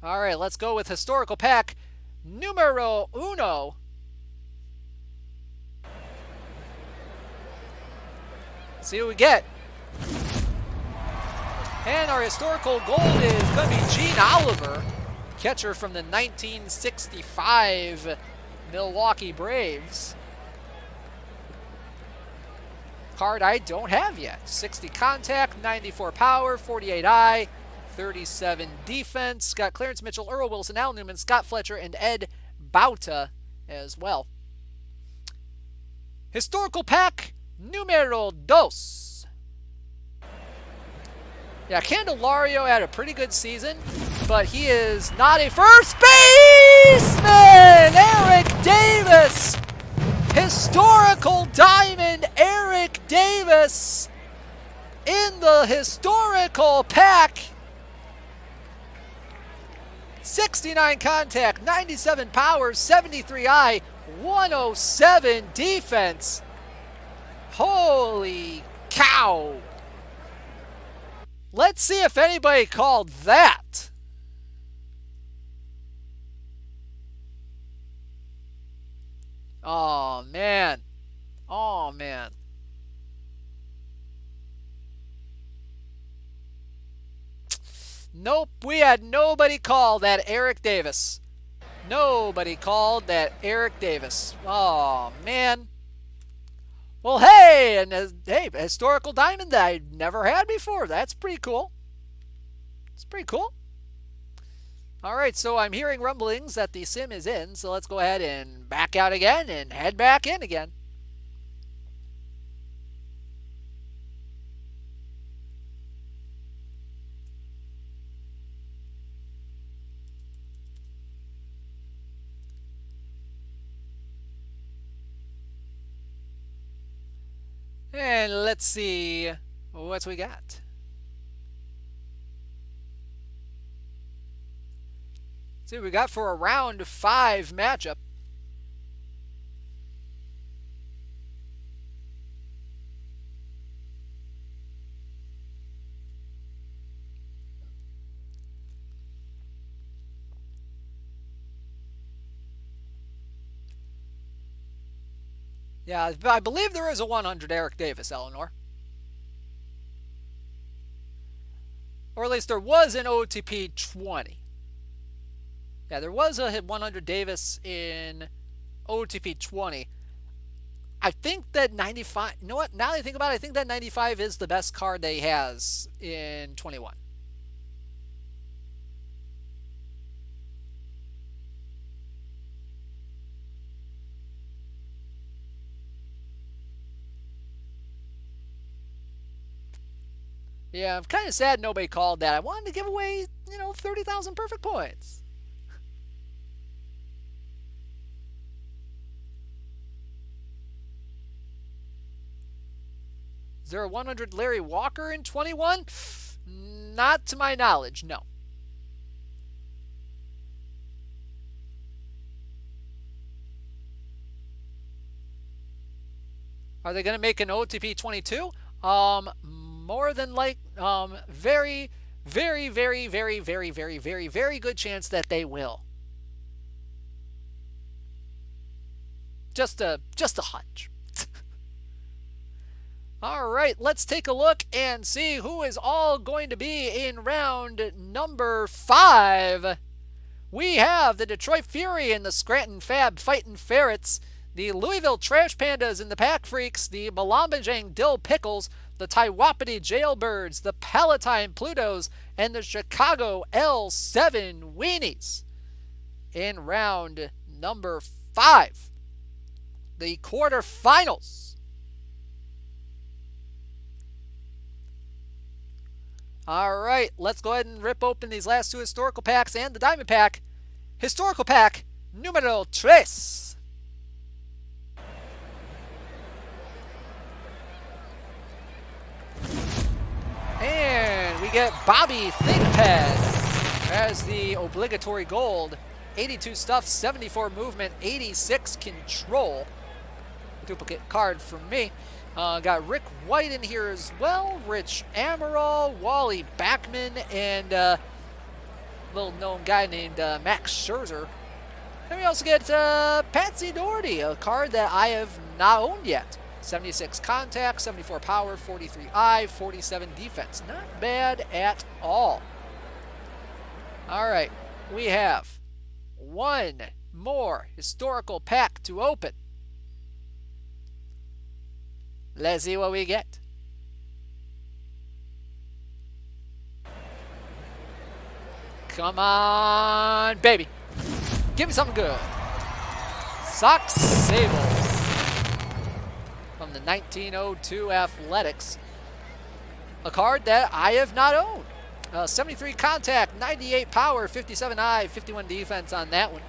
All right, let's go with historical pack numero uno. See what we get. And our historical gold is going to be Gene Oliver, catcher from the 1965 Milwaukee Braves. Card I don't have yet. 60 contact, 94 power, 48 eye, 37 defense. Got Clarence Mitchell, Earl Wilson, Al Newman, Scott Fletcher, and Ed Bauta as well. Historical pack numero dos. Yeah, Candelario had a pretty good season, but he is not a first baseman! Eric Davis! Historical diamond Eric Davis in the historical pack. 69 contact, 97 power, 73 eye, 107 defense. Holy cow. Let's see if anybody called that. Oh, man. Oh, man. Nope, we had nobody call that Eric Davis. Nobody called that Eric Davis. Oh, man. Well, hey, and hey, a historical diamond that I never had before. That's pretty cool. It's pretty cool. All right, so I'm hearing rumblings that the sim is in, so let's go ahead and back out again and head back in again. And let's see what we got. See what we got for a round 5 matchup. Yeah, I believe there is a 100 Eric Davis, Eleanor. Or at least there was an OOTP 20. Yeah, there was a 100 Davis in OOTP 20. I think that 95, you know what, now that I think about it, I think that 95 is the best card that he has in 21. Yeah, I'm kind of sad nobody called that. I wanted to give away, 30,000 perfect points. Is there a 100 Larry Walker in 21? Not to my knowledge, no. Are they going to make an OTP 22? More than very, very, very, very, very, very, very, very good chance that they will. Just a hunch. All right, let's take a look and see who is all going to be in round number 5. We have the Detroit Fury and the Scranton Fab Fightin' Ferrets, the Louisville Trash Pandas and the Pack Freaks, the Malambajang Dill Pickles, the Taiwapiti Jailbirds, the Palatine Plutos, and the Chicago L7 Weenies. In round number 5, the quarterfinals. All right, let's go ahead and rip open these last 2 historical packs and the diamond pack. Historical pack Numero 3. And we get Bobby ThinkPad as the obligatory gold. 82 stuff, 74 movement, 86 control. Duplicate card from me. Got Rick White in here as well, Rich Amaral, Wally Backman, and a little known guy named Max Scherzer. And we also get Patsy Doherty, a card that I have not owned yet. 76 contact, 74 power, 43 eye, 47 defense. Not bad at all. All right, we have one more historical pack to open. Let's see what we get. Come on, baby. Give me something good. Sox Sables from the 1902 Athletics. A card that I have not owned. 73 contact, 98 power, 57 eye, 51 defense on that one.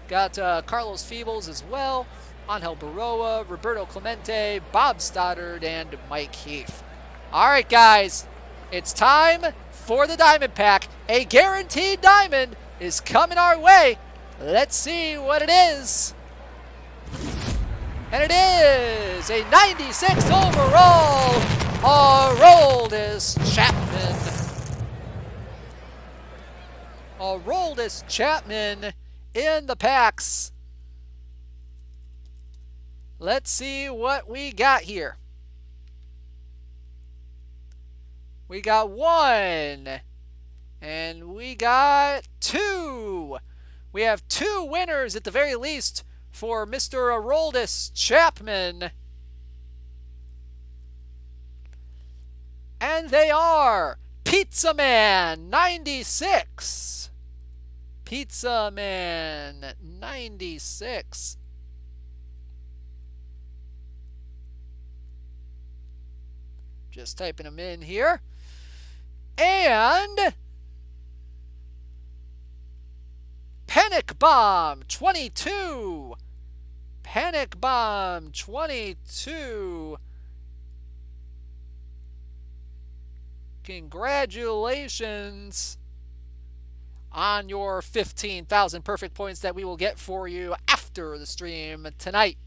Got Carlos Feebles as well. Angel Baroa, Roberto Clemente, Bob Stoddard, and Mike Heath. All right, guys, it's time for the diamond pack. A guaranteed diamond is coming our way. Let's see what it is. And it is a 96 overall, Aroldis Chapman. Aroldis Chapman in the packs. Let's see what we got here. We got 1, and we got 2. We have 2 winners at the very least for Mr. Aroldis Chapman. And they are Pizza Man 96. Pizza Man 96. Just typing them in here. And Panic Bomb 22. 22 Congratulations on your 15,000 perfect points that we will get for you after the stream tonight.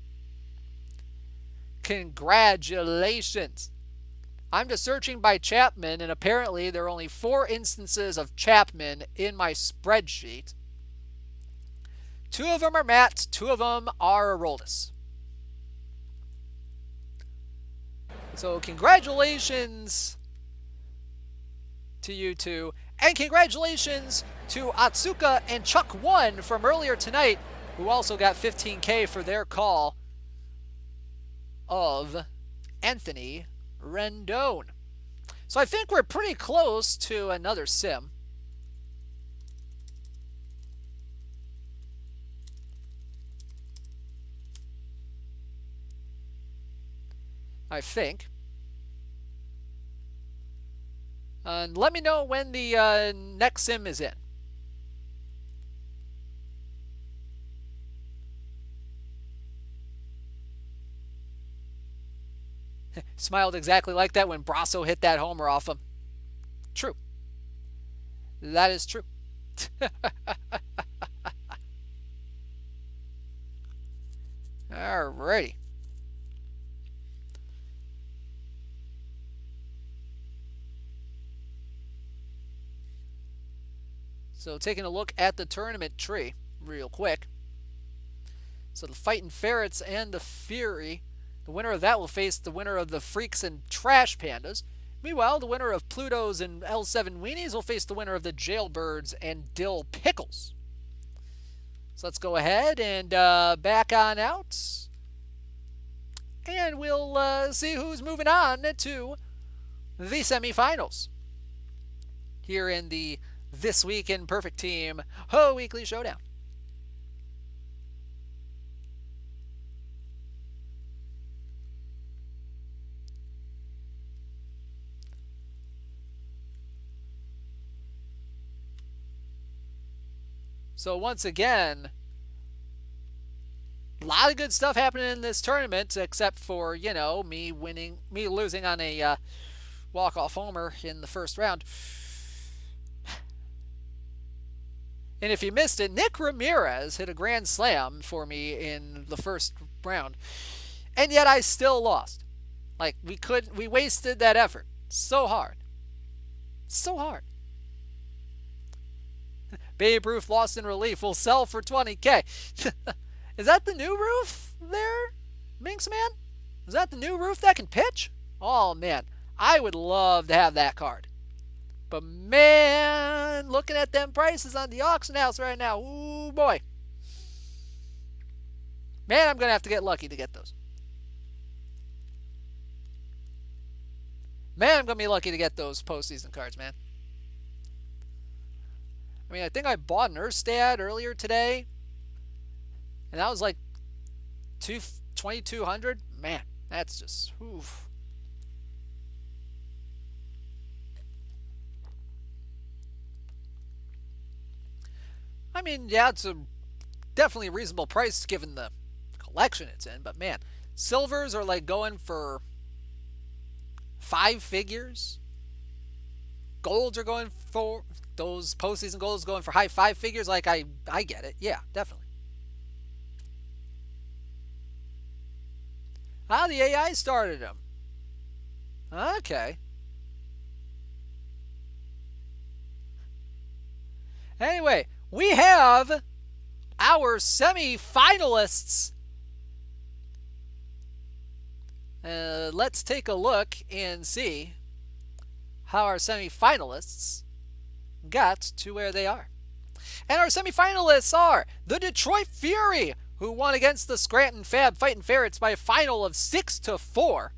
Congratulations. I'm just searching by Chapman, and apparently there are only 4 instances of Chapman in my spreadsheet. 2 of them are Matt, 2 of them are Aroldis. So congratulations to you two, and congratulations to Atsuka and Chuck1 from earlier tonight, who also got 15K for their call of Anthony Rendon. So I think we're pretty close to another sim. I think. And let me know when the next sim is in. Smiled exactly like that when Brasso hit that homer off him. True. That is true. Alrighty. So taking a look at the tournament tree real quick. So the Fightin' Ferrets and the Fury, the winner of that will face the winner of the Freaks and Trash Pandas. Meanwhile, the winner of Plutos and L7 Weenies will face the winner of the Jailbirds and Dill Pickles. So let's go ahead and back on out. And we'll see who's moving on to the semifinals here in the This Week in Perfect Team Weekly Showdown. So once again, a lot of good stuff happening in this tournament, except for, you know, me losing on a walk-off homer in the first round. And if you missed it, Nick Ramirez hit a grand slam for me in the first round. And yet I still lost. Like, we wasted that effort. So hard. So hard. Babe Ruth lost in relief will sell for 20K. Is that the new roof there, Minx Man? Is that the new roof that can pitch? Oh, man. I would love to have that card. But, man, looking at them prices on the auction house right now, ooh, boy. Man, I'm going to have to get lucky to get those. Man, I'm going to be lucky to get those postseason cards, man. I mean, I think I bought an Erstad earlier today, and that was like $2,200. Man, that's just, oof. I mean, yeah, it's definitely a reasonable price given the collection it's in, but man, silvers are like going for 5 figures. Golds are going for, those postseason golds going for high 5 figures. Like, I get it. Yeah, definitely. Ah, the AI started them. Okay. Anyway, we have our semi-finalists. Let's take a look and see how our semi-finalists got to where they are. And our semi-finalists are the Detroit Fury, who won against the Scranton Fab Fightin' Ferrets by a final of 6-4.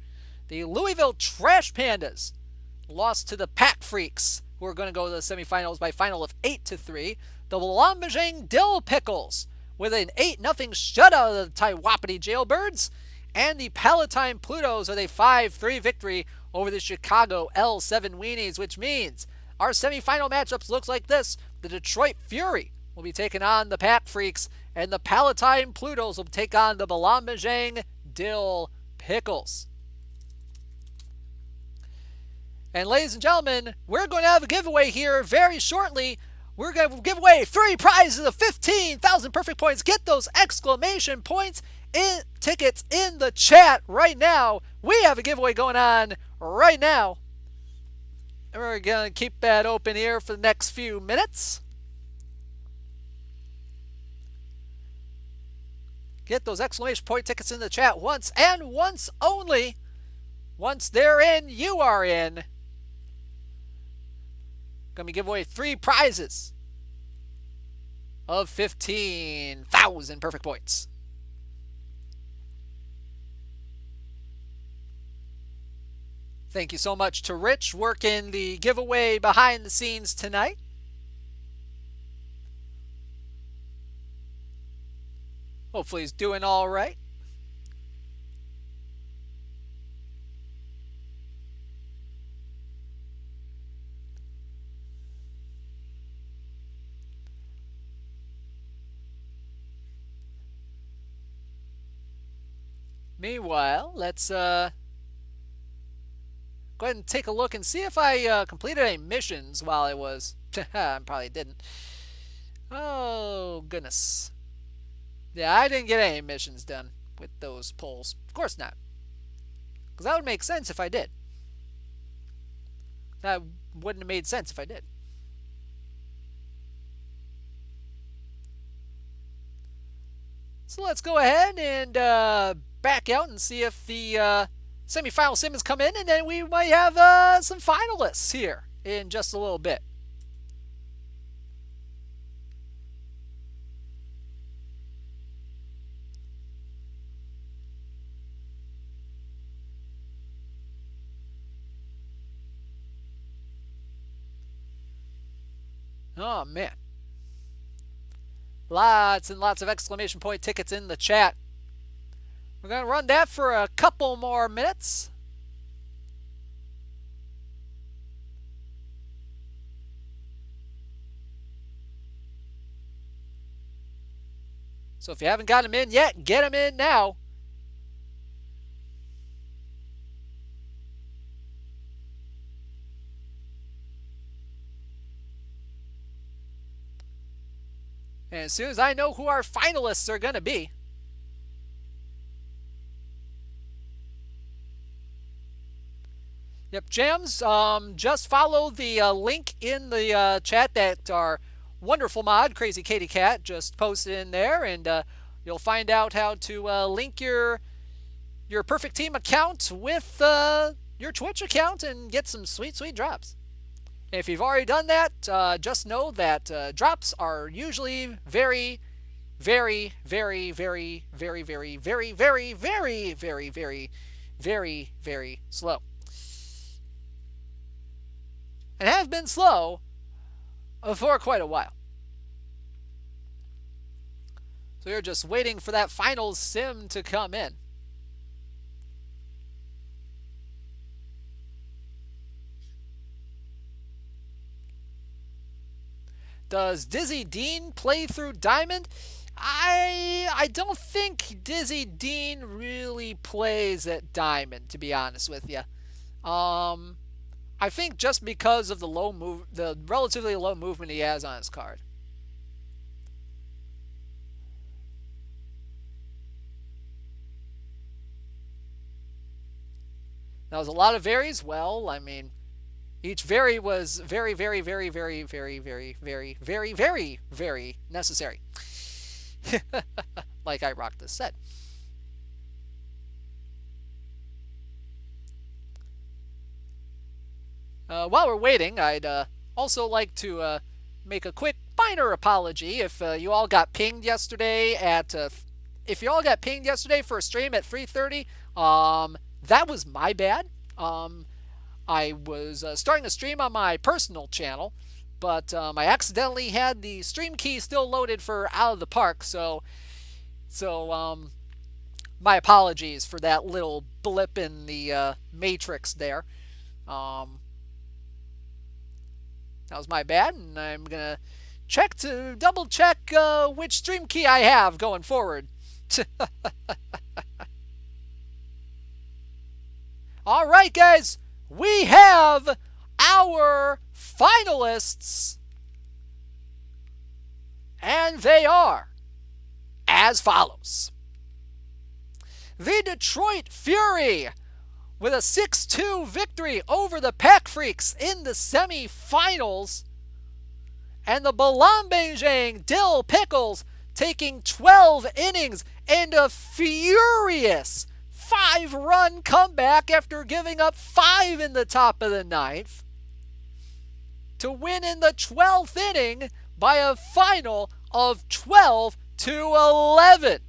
The Louisville Trash Pandas lost to the Pat Freaks, who are going to go to the semifinals by a final of 8-3. The Lambajang Dill Pickles with an 8-0 shutout of the TWIPT Jailbirds. And the Palatine Plutos with a 5-3 victory over the Chicago L7 Weenies, which means our semifinal matchups looks like this. The Detroit Fury will be taking on the Pat Freaks, and the Palatine Plutos will take on the Balambajang Dill Pickles. And ladies and gentlemen, we're going to have a giveaway here very shortly. We're going to give away 3 prizes of 15,000 perfect points. Get those exclamation points in tickets in the chat right now. We have a giveaway going on right now. And we're going to keep that open here for the next few minutes. Get those exclamation point tickets in the chat once and once only. Once they're in, you are in. Going to give away 3 prizes of 15,000 perfect points. Thank you so much to Rich working the giveaway behind the scenes tonight. Hopefully he's doing all right. Meanwhile, let's go ahead and take a look and see if I completed any missions while I was... I probably didn't. Oh, goodness. Yeah, I didn't get any missions done with those polls. Of course not. Because that would make sense if I did. That wouldn't have made sense if I did. So let's go ahead and back out and see if the semifinal sims come in, and then we might have some finalists here in just a little bit. Oh, man. Lots and lots of exclamation point tickets in the chat. We're going to run that for a couple more minutes. So if you haven't got them in yet, get them in now. And as soon as I know who our finalists are going to be, yep, Jams, just follow the link in the chat that our wonderful mod, Crazy Katie Cat, just posted in there, and you'll find out how to link your Perfect Team account with your Twitch account and get some sweet, sweet drops. If you've already done that, just know that drops are usually very, very, very, very, very, very, very, very, very, very, very, very, very slow. And have been slow for quite a while. So you're just waiting for that final sim to come in. Does Dizzy Dean play through Diamond? I don't think Dizzy Dean really plays at Diamond, to be honest with you. I think just because of the relatively low movement he has on his card. Now, there's a lot of varies. Well, I mean, each vary was very, very, very, very, very, very, very, very, very, very necessary. Like I rocked this set. While we're waiting, I'd also like to make a quick minor apology. If you all got pinged yesterday if you all got pinged yesterday for a stream at 3:30, that was my bad. I was starting a stream on my personal channel, but I accidentally had the stream key still loaded for Out of the Park, so my apologies for that little blip in the matrix there. That was my bad, and I'm gonna double check which stream key I have going forward. All right, guys, we have our finalists, and they are as follows. The Detroit Fury with a 6-2 victory over the Pack Freaks in the semifinals, and the Balambejang Dill Pickles taking 12 innings and a furious 5-run comeback after giving up 5 in the top of the ninth to win in the 12th inning by a final of 12-11.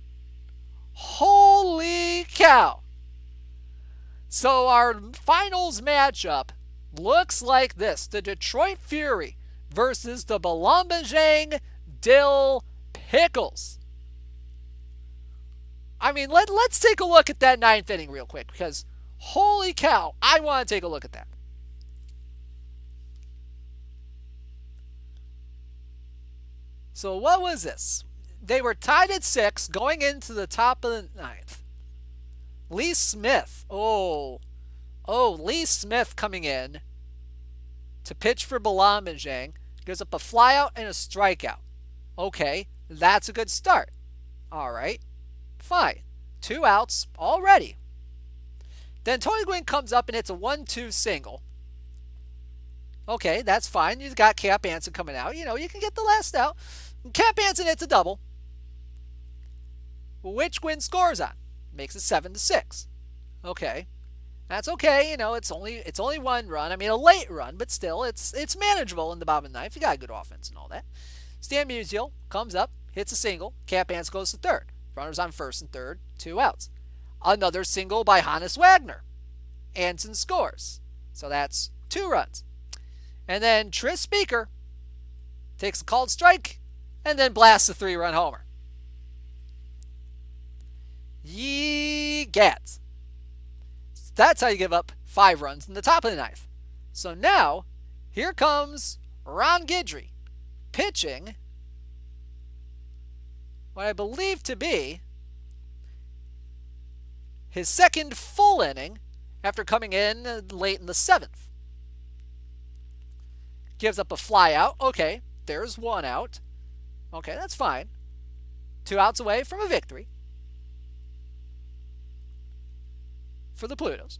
Holy cow. So our finals matchup looks like this. The Detroit Fury versus the Balambejang Dill Pickles. I mean, let's take a look at that 9th inning real quick, because holy cow, I want to take a look at that. So what was this? They were tied at 6 going into the top of the 9th. Lee Smith. Lee Smith coming in to pitch for Balambejang. Gives up a flyout and a strikeout. Okay, that's a good start. All right, fine. 2 outs already. Then Tony Gwynn comes up and hits a 1-2 single. Okay, that's fine. You've got Cap Anson coming out. You can get the last out. Cap Anson hits a double, which Gwynn scores on. Makes it 7-6. Okay, that's okay. It's only 1 run. I mean, a late run, but still, it's manageable in the bottom of the ninth. You got a good offense and all that. Stan Musial comes up, hits a single. Cap Anson goes to third. Runners on first and third, 2 outs. Another single by Hannes Wagner. Anson scores. So that's 2 runs. And then Tris Speaker takes a called strike and then blasts a 3-run homer. Ye gats. That's how you give up 5 runs in the top of the ninth. So now, here comes Ron Guidry pitching what I believe to be his 2nd full inning after coming in late in the 7th. Gives up a fly out. Okay, there's 1 out. Okay, that's fine. 2 outs away from a victory for the Plutos.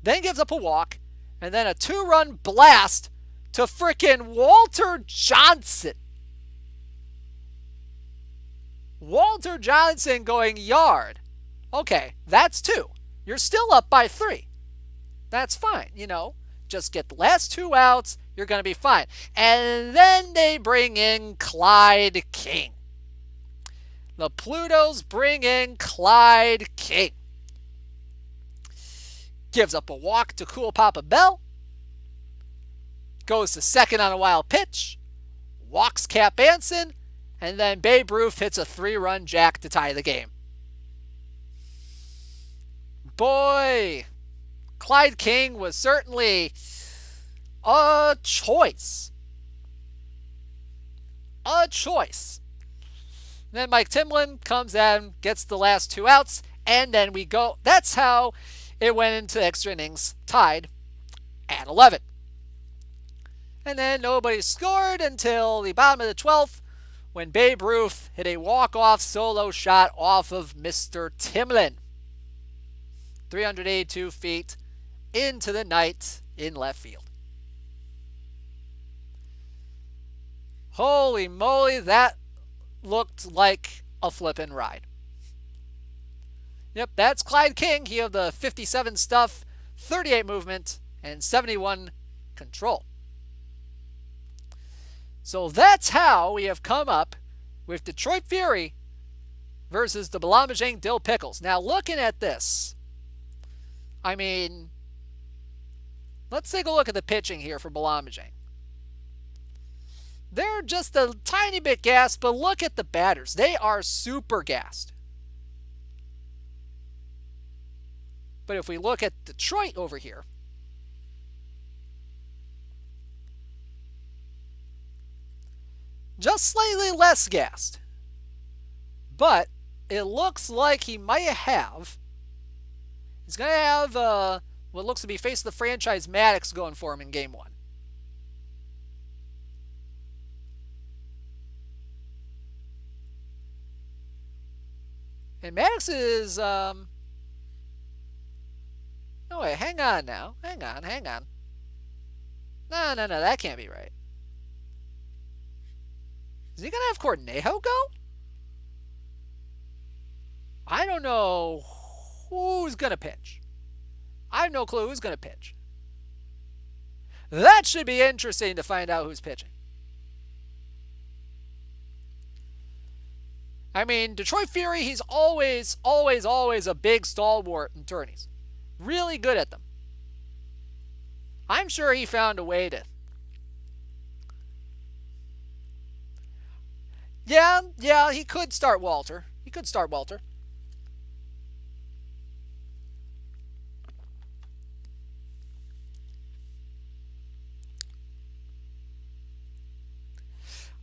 Then gives up a walk, and then a 2-run blast to frickin' Walter Johnson. Walter Johnson going yard. Okay, that's 2. You're still up by 3. That's fine, Just get the last 2 outs, you're going to be fine. And then they bring in Clyde King. The Plutos bring in Clyde King. Gives up a walk to Cool Papa Bell. Goes to second on a wild pitch. Walks Cap Anson. And then Babe Ruth hits a 3-run jack to tie the game. Boy, Clyde King was certainly a choice. A choice. Then Mike Timlin comes in, gets the last 2 outs, and then we go. That's how it went into extra innings, tied at 11. And then nobody scored until the bottom of the 12th, when Babe Ruth hit a walk-off solo shot off of Mr. Timlin. 382 feet into the night in left field. Holy moly, that looked like a flippin' ride. Yep, that's Clyde King. He had the 57 stuff, 38 movement, and 71 control. So that's how we have come up with Detroit Fury versus the Balambejang Dill Pickles. Now, looking at this, I mean, let's take a look at the pitching here for Balambejang. They're just a tiny bit gassed, but look at the batters. They are super gassed. But if we look at Detroit over here, just slightly less gassed. But it looks like he might have. He's going to have, what looks to be face of the franchise Maddox going for him in game 1. And Maddox is, no wait, hang on now. Hang on. No, that can't be right. Is he going to have Cornejo go? I don't know who's going to pitch. I have no clue who's going to pitch. That should be interesting to find out who's pitching. I mean, Detroit Fury, he's always a big stalwart in tourneys. Really good at them. I'm sure he found a way to... Yeah, he could start Walter.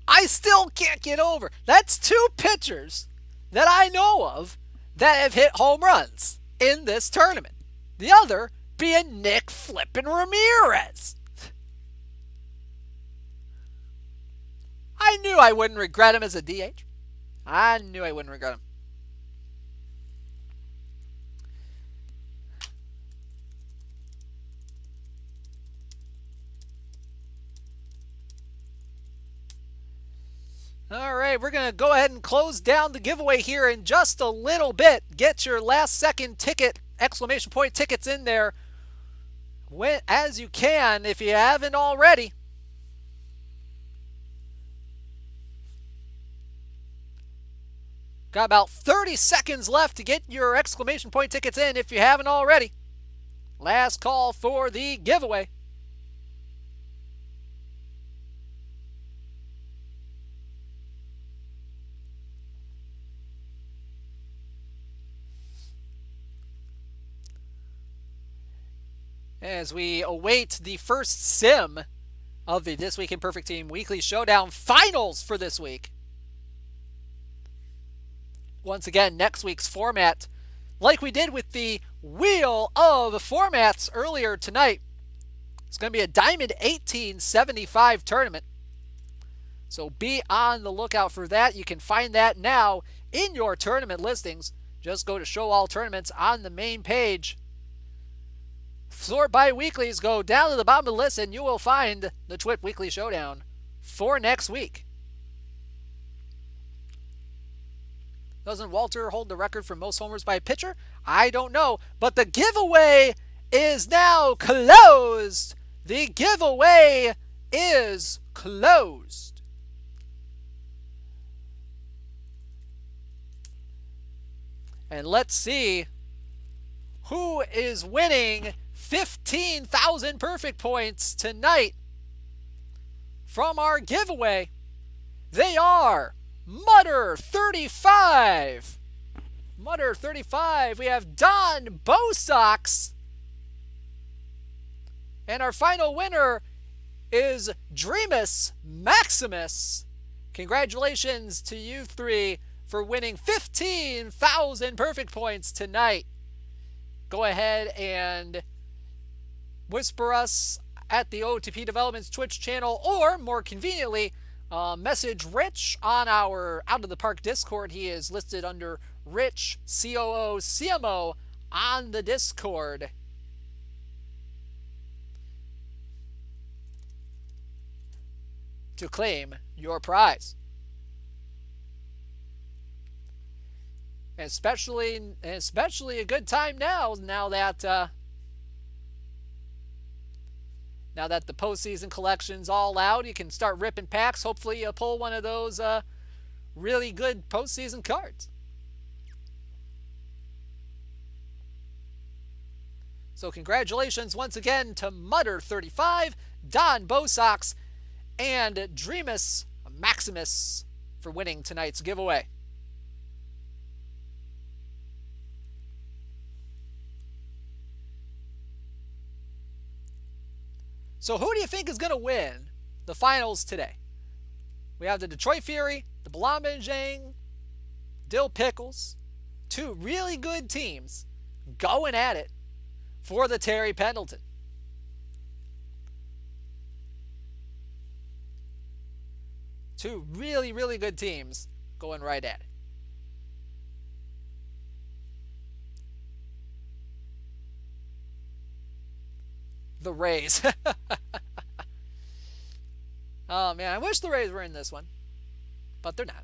I still can't get over. That's 2 pitchers that I know of that have hit home runs in this tournament. The other being Nick flippin' Ramirez. I knew I wouldn't regret him as a DH. I knew I wouldn't regret him. All right, we're going to go ahead and close down the giveaway here in just a little bit. Get your last second ticket, exclamation point tickets in there as you can if you haven't already. Got about 30 seconds left to get your exclamation point tickets in if you haven't already. Last call for the giveaway. As we await the first sim of the This Week in Perfect Team Weekly Showdown Finals for this week. Once again, next week's format, like we did with the Wheel of Formats earlier tonight, it's going to be a Diamond 1875 tournament. So be on the lookout for that. You can find that now in your tournament listings. Just go to Show All Tournaments on the main page. Sort by weeklies, go down to the bottom of the list, and you will find the TWIPT Weekly Showdown for next week. Doesn't Walter hold the record for most homers by a pitcher? I don't know, but the giveaway is now closed. The giveaway is closed. And let's see who is winning 15,000 perfect points tonight from our giveaway. They are Mutter 35. Mutter 35. We have Don Bosox. And our final winner is Dreamus Maximus. Congratulations to you 3 for winning 15,000 perfect points tonight. Go ahead and whisper us at the OOTP Developments Twitch channel, or more conveniently, message Rich on our Out of the Park Discord. He is listed under Rich COO CMO on the Discord. To claim your prize. And especially a good time now that the postseason collection's all out. You can start ripping packs. Hopefully you'll pull one of those really good postseason cards. So congratulations once again to Mutter35, Don Bosox, and Dreamus Maximus for winning tonight's giveaway. So who do you think is going to win the finals today? We have the Detroit Fury, the Blomberg, Dill Pickles, 2 really good teams going at it for the Terry Pendleton. Two really, really good teams going right at it. The Rays. Oh, man, I wish the Rays were in this one, but they're not.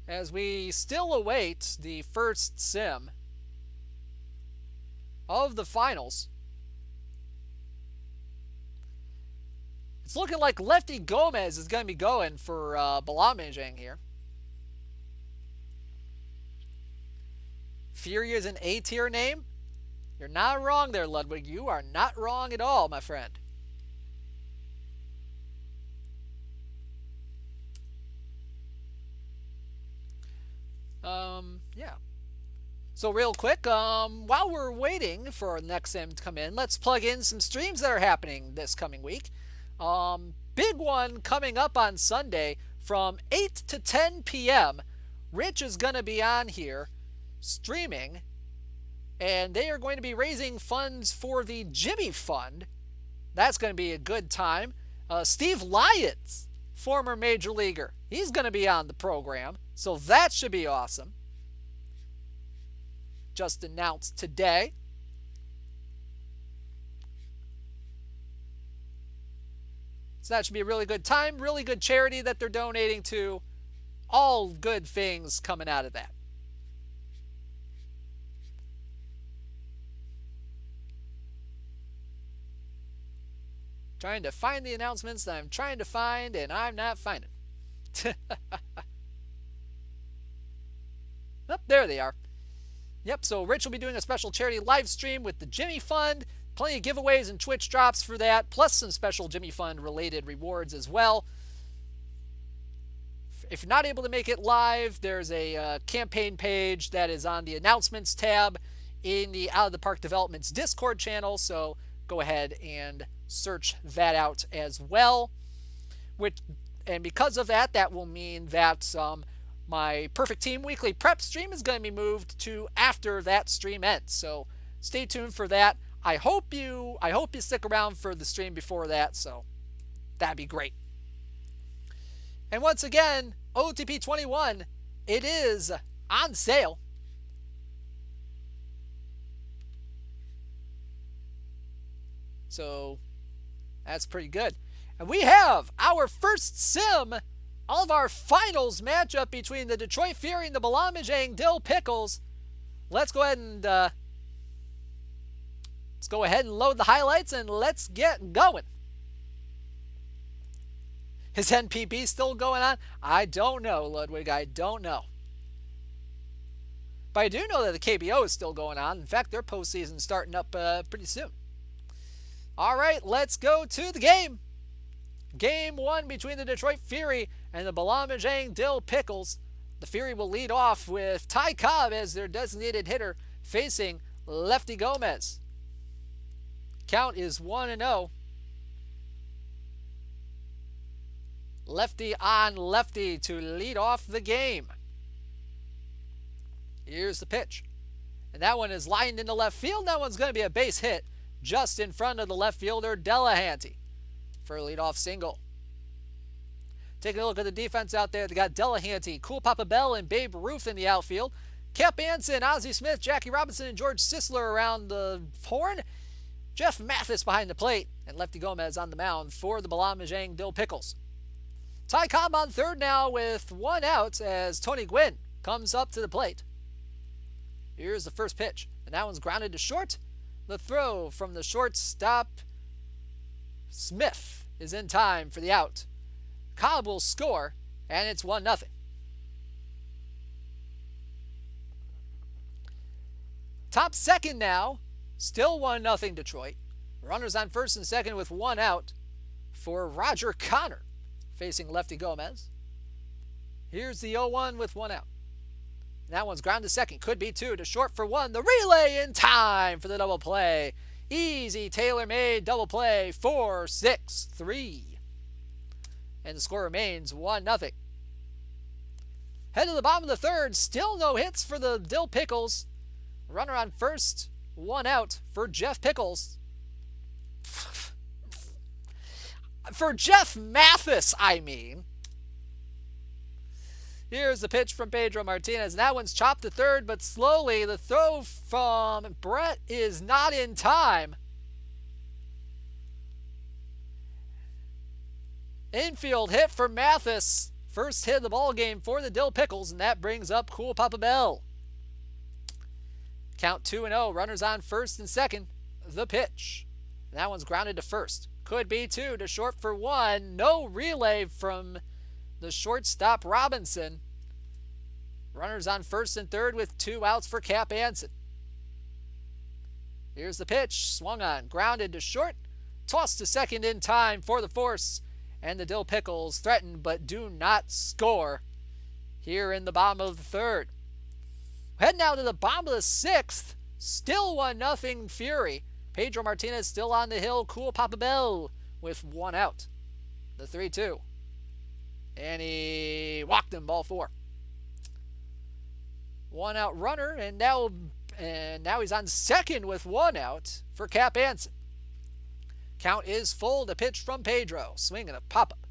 As we still await the first sim of the finals, it's looking like Lefty Gomez is going to be going for Balamajang here. Fury is an A-tier name? You're not wrong there, Ludwig. You are not wrong at all, my friend. Yeah. So real quick, while we're waiting for our next sim to come in, let's plug in some streams that are happening this coming week. Big one coming up on Sunday from 8 to 10 p.m. Rich is going to be on here streaming, and they are going to be raising funds for the Jimmy Fund. That's going to be a good time. Steve Lyons, former major leaguer, he's going to be on the program, so that should be awesome. Just announced today. So that should be a really good time, really good charity that they're donating to. All good things coming out of that. Trying to find the announcements that I'm trying to find, and I'm not finding. Oh, there they are. Yep, so Rich will be doing a special charity live stream with the Jimmy Fund. Plenty of giveaways and Twitch drops for that, plus some special Jimmy Fund related rewards as well. If you're not able to make it live, there's a campaign page that is on the announcements tab in the Out of the Park Developments Discord channel, so go ahead and search that out as well. And because of that, that will mean that my Perfect Team Weekly Prep stream is going to be moved to after that stream ends. So stay tuned for that. I hope you stick around for the stream before that, so that'd be great. And once again, OOTP 21, it is on sale. So that's pretty good. And we have our first sim of our finals matchup between the Detroit Fury and the Balamajang Dill Pickles. Let's go ahead and load the highlights and let's get going. Is NPB still going on? I don't know, Ludwig. I don't know. But I do know that the KBO is still going on. In fact, their postseason is starting up pretty soon. All right, let's go to the game. Game one between the Detroit Fury and the Balamajang Dill Pickles. The Fury will lead off with Ty Cobb as their designated hitter facing Lefty Gomez. Count is 1-0. Lefty on lefty to lead off the game. Here's the pitch. And that one is lined into left field. That one's going to be a base hit just in front of the left fielder, Delahanty, for a leadoff single. Taking a look at the defense out there, they got Delahanty, Cool Papa Bell, and Babe Ruth in the outfield. Cap Anson, Ozzie Smith, Jackie Robinson, and George Sisler around the horn. Jeff Mathis behind the plate, and Lefty Gomez on the mound for the Balamajang Dill Pickles. Ty Cobb on third now with one out as Tony Gwynn comes up to the plate. Here's the first pitch, and that one's grounded to short. The throw from the shortstop, Smith, is in time for the out. Cobb will score, and it's 1-0. Top second now, still 1-0 Detroit. Runners on first and second with one out for Roger Connor facing Lefty Gomez. Here's the 0-1 with one out. And that one's ground to second. Could be two to short for one. The relay in time for the double play. Easy, tailor-made double play, 4-6-3. And the score remains 1-0. Head to the bottom of the third, still no hits for the Dill Pickles. Runner on first, 1 out for Jeff Pickles. For Jeff Mathis, I mean. Here's the pitch from Pedro Martinez. And that one's chopped to third, but slowly. The throw from Brett is not in time. Infield hit for Mathis. First hit of the ball game for the Dill Pickles, and that brings up Cool Papa Bell. Count 2-0. Runners on first and second. The pitch. And that one's grounded to first. Could be 2 to short for 1. No relay from the shortstop Robinson. Runners on first and third with 2 outs for Cap Anson. Here's the pitch. Swung on. Grounded to short. Tossed to second in time for the force. And the Dill Pickles threaten but do not score here in the bottom of the third. Head now to the bottom of the sixth. Still 1-0 Fury. Pedro Martinez still on the hill. Cool Papa Bell with 1 out. The 3-2. And he walked him, ball 4. 1 out runner, and now he's on second with 1 out for Cap Anson. Count is full. The pitch from Pedro. Swinging a pop-up.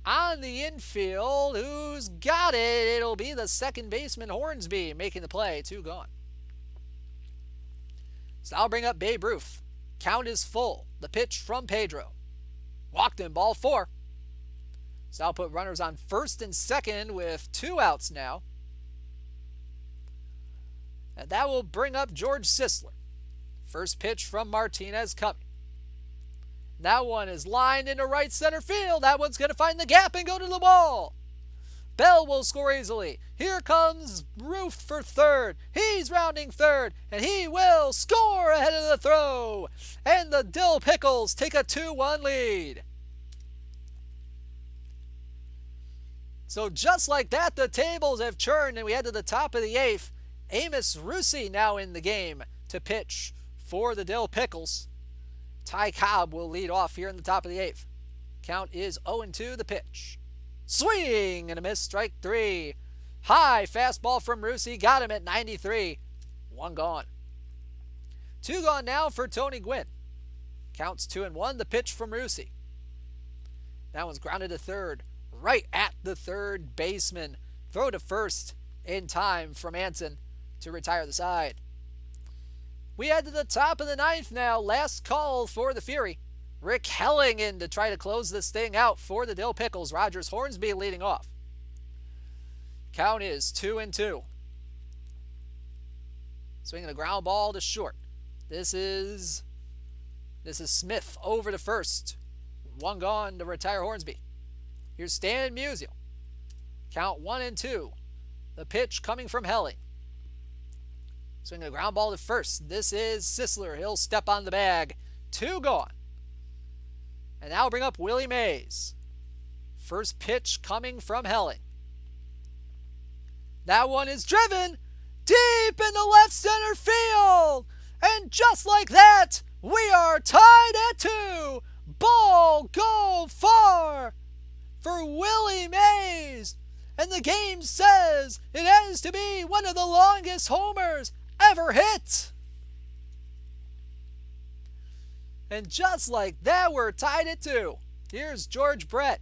On the infield, who's got it? It'll be the second baseman Hornsby making the play. 2 gone. So I'll bring up Babe Ruth. Count is full. The pitch from Pedro. Walked him, ball 4. So I'll put runners on first and second with 2 outs now. And that will bring up George Sisler. First pitch from Martinez coming. That one is lined into right center field. That one's going to find the gap and go to the wall. Bell will score easily. Here comes Ruth for third. He's rounding third, and he will score ahead of the throw. And the Dill Pickles take a 2-1 lead. So just like that, the tables have turned, and we head to the top of the 8th. Amos Russi now in the game to pitch for the Dill Pickles. Ty Cobb will lead off here in the top of the 8th. Count is 0-2 the pitch. Swing and a miss, strike 3. High fastball from Russi, got him at 93. 1 gone. 2 gone now for Tony Gwynn. Counts 2-1, the pitch from Russi. That one's grounded to third, right at the third baseman. Throw to first in time from Anson to retire the side. We head to the top of the 9th now. Last call for the Fury. Rick Helling in to try to close this thing out for the Dill Pickles. Rogers Hornsby leading off. Count is 2-2. Swinging a ground ball to short. This is Smith over to first. 1 gone to retire Hornsby. Here's Stan Musial. Count 1-2. The pitch coming from Helling. Swinging a ground ball to first. This is Sisler. He'll step on the bag. 2 gone. And now bring up Willie Mays. First pitch coming from Helling. That one is driven deep in the left center field. And just like that, we are tied at 2. Ball go far for Willie Mays. And the game says it has to be one of the longest homers ever hit. And just like that, we're tied at 2. Here's George Brett.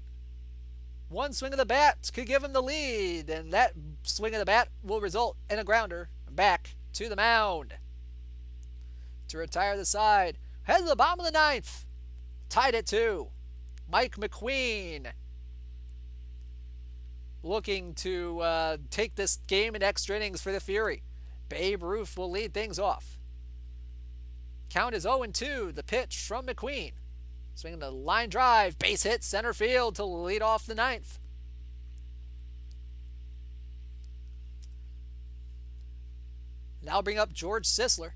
1 swing of the bat could give him the lead, and that swing of the bat will result in a grounder back to the mound. To retire the side, head to the bottom of the 9th. Tied at 2. Mike McQueen looking to take this game in extra innings for the Fury. Babe Ruth will lead things off. Count is 0-2. The pitch from McQueen. Swinging the line drive. Base hit center field to lead off the 9th. Now bring up George Sisler.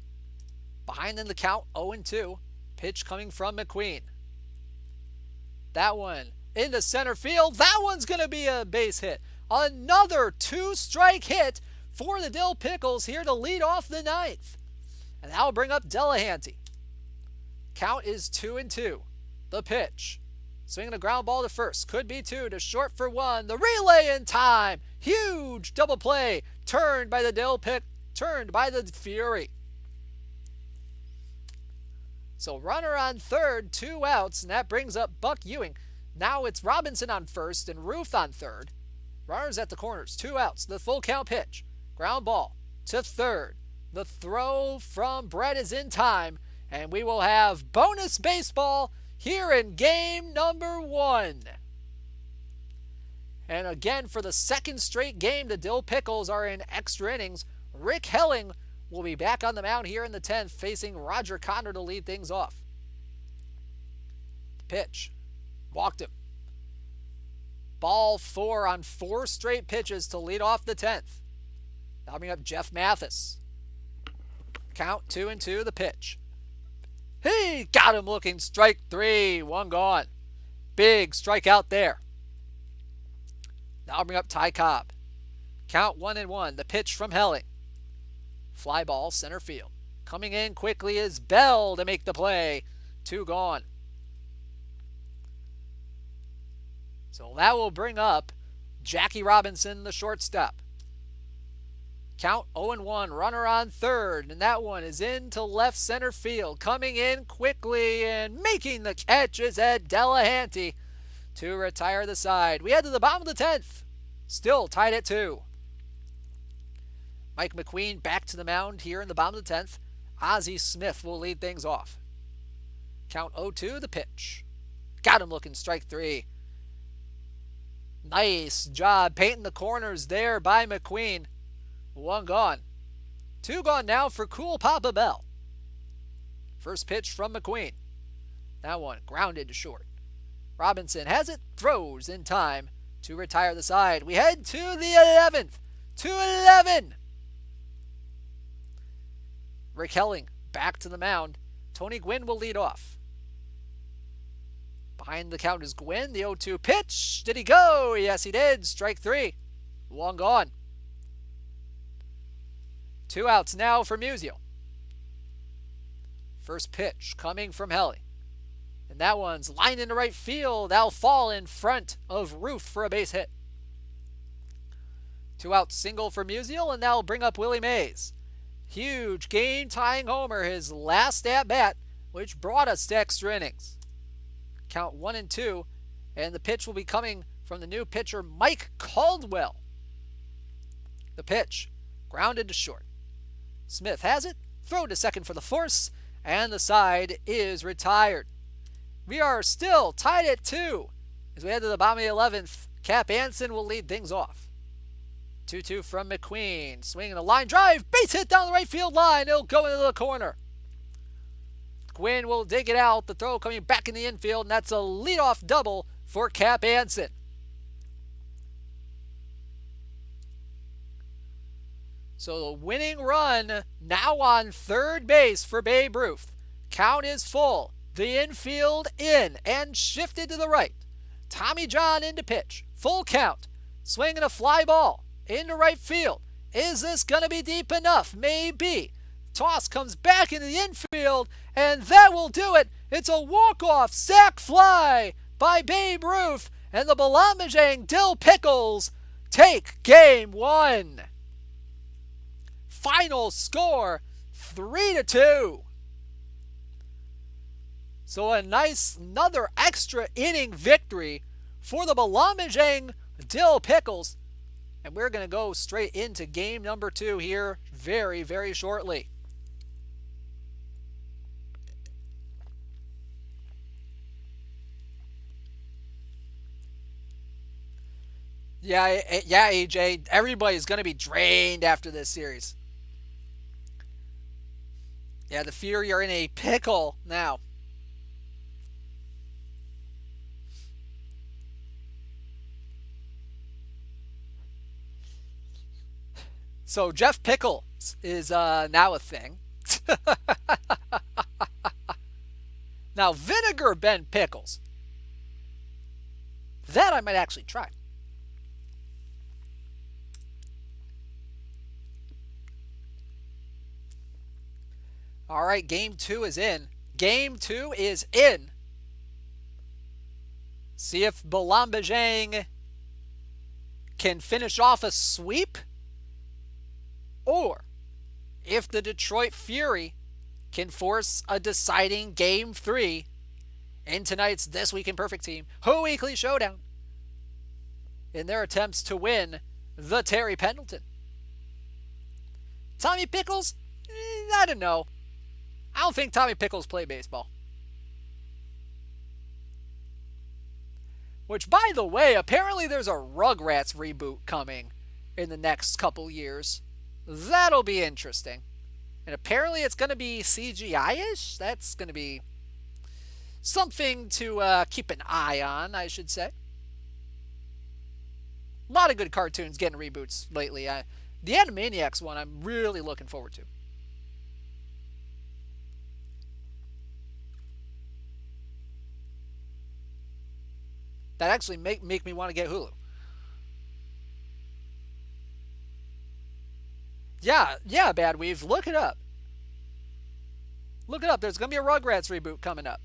Behind in the count, 0-2. Pitch coming from McQueen. That one into center field. That one's going to be a base hit. Another 2-strike hit for the Dill Pickles here to lead off the 9th. And that'll bring up Delahanty. Count is 2-2. The pitch. Swinging a ground ball to first. Could be 2 to short for 1. The relay in time. Huge double play. Turned by the Dill Pick. Turned by the Fury. So runner on third, 2 outs, and that brings up Buck Ewing. Now it's Robinson on first and Ruth on third. Runners at the corners, 2 outs. The full count pitch. Ground ball to third. The throw from Brett is in time, and we will have bonus baseball here in game number 1. And again, for the second straight game, the Dill Pickles are in extra innings. Rick Helling will be back on the mound here in the 10th, facing Roger Connor to lead things off. Pitch. Walked him. Ball 4 on 4 straight pitches to lead off the 10th. Now bring up Jeff Mathis. Count 2-2, the pitch. He got him looking, strike 3, 1 gone. Big strikeout there. Now bring up Ty Cobb. Count 1-1, the pitch from Helling. Fly ball, center field. Coming in quickly is Bell to make the play. 2 gone. So that will bring up Jackie Robinson, the shortstop. Count 0-1, runner on third, and that one is into left center field. Coming in quickly and making the catch is Ed Delahanty to retire the side. We head to the bottom of the 10th, still tied at 2. Mike McQueen back to the mound here in the bottom of the 10th. Ozzie Smith will lead things off. Count 0-2, the pitch. Got him looking, strike 3. Nice job painting the corners there by McQueen. 1 gone. 2 gone now for Cool Papa Bell. First pitch from McQueen. That one grounded to short. Robinson has it, throws in time to retire the side. We head to the 11th. 2-11. Rick Helling back to the mound. Tony Gwynn will lead off. Behind the count is Gwynn. The 0-2 pitch. Did he go? Yes, he did. Strike 3. 1 gone. 2 outs now for Musial. First pitch coming from Helling. And that one's lined into right field. That'll fall in front of Roof for a base hit. 2 out single for Musial, and that'll bring up Willie Mays. Huge game-tying homer, his last at-bat, which brought us to extra innings. Count 1-2, and the pitch will be coming from the new pitcher, Mike Caldwell. The pitch, grounded to short. Smith has it, throw to second for the force, and the side is retired. We are still tied at 2. As we head to the bottom of the 11th, Cap Anson will lead things off. 2-2 from McQueen, swinging a line drive, base hit down the right field line, it'll go into the corner. Gwynn will dig it out, the throw coming back in the infield, and that's a leadoff double for Cap Anson. So the winning run now on third base for Babe Ruth. Count is full. The infield in and shifted to the right. Tommy John into pitch. Full count. Swinging a fly ball into right field. Is this going to be deep enough? Maybe. Toss comes back into the infield, and that will do it. It's a walk-off sac fly by Babe Ruth, and the Balamajang Dill Pickles take game 1. Final score, 3-2. So another extra inning victory for the Balamajang Dill Pickles. And we're going to go straight into game number 2 here very, very shortly. Yeah, AJ, everybody's going to be drained after this series. Yeah, the Fury are in a pickle now. So Jeff Pickles is now a thing. Now Vinegar Ben Pickles. That I might actually try. All right, game 2 is in. Game 2 is in. See if Balambajang can finish off a sweep, or if the Detroit Fury can force a deciding Game 3 in tonight's This Week in Perfect Team Weekly Showdown in their attempts to win the Terry Pendleton. Tommy Pickles? I don't know. I don't think Tommy Pickles played baseball. Which, by the way, apparently there's a Rugrats reboot coming in the next couple years. That'll be interesting. And apparently it's going to be CGI-ish. That's going to be something to keep an eye on, I should say. A lot of good cartoons getting reboots lately. The Animaniacs one I'm really looking forward to. That actually make me want to get Hulu. Yeah, Badweave. Look it up. Look it up. There's going to be a Rugrats reboot coming up.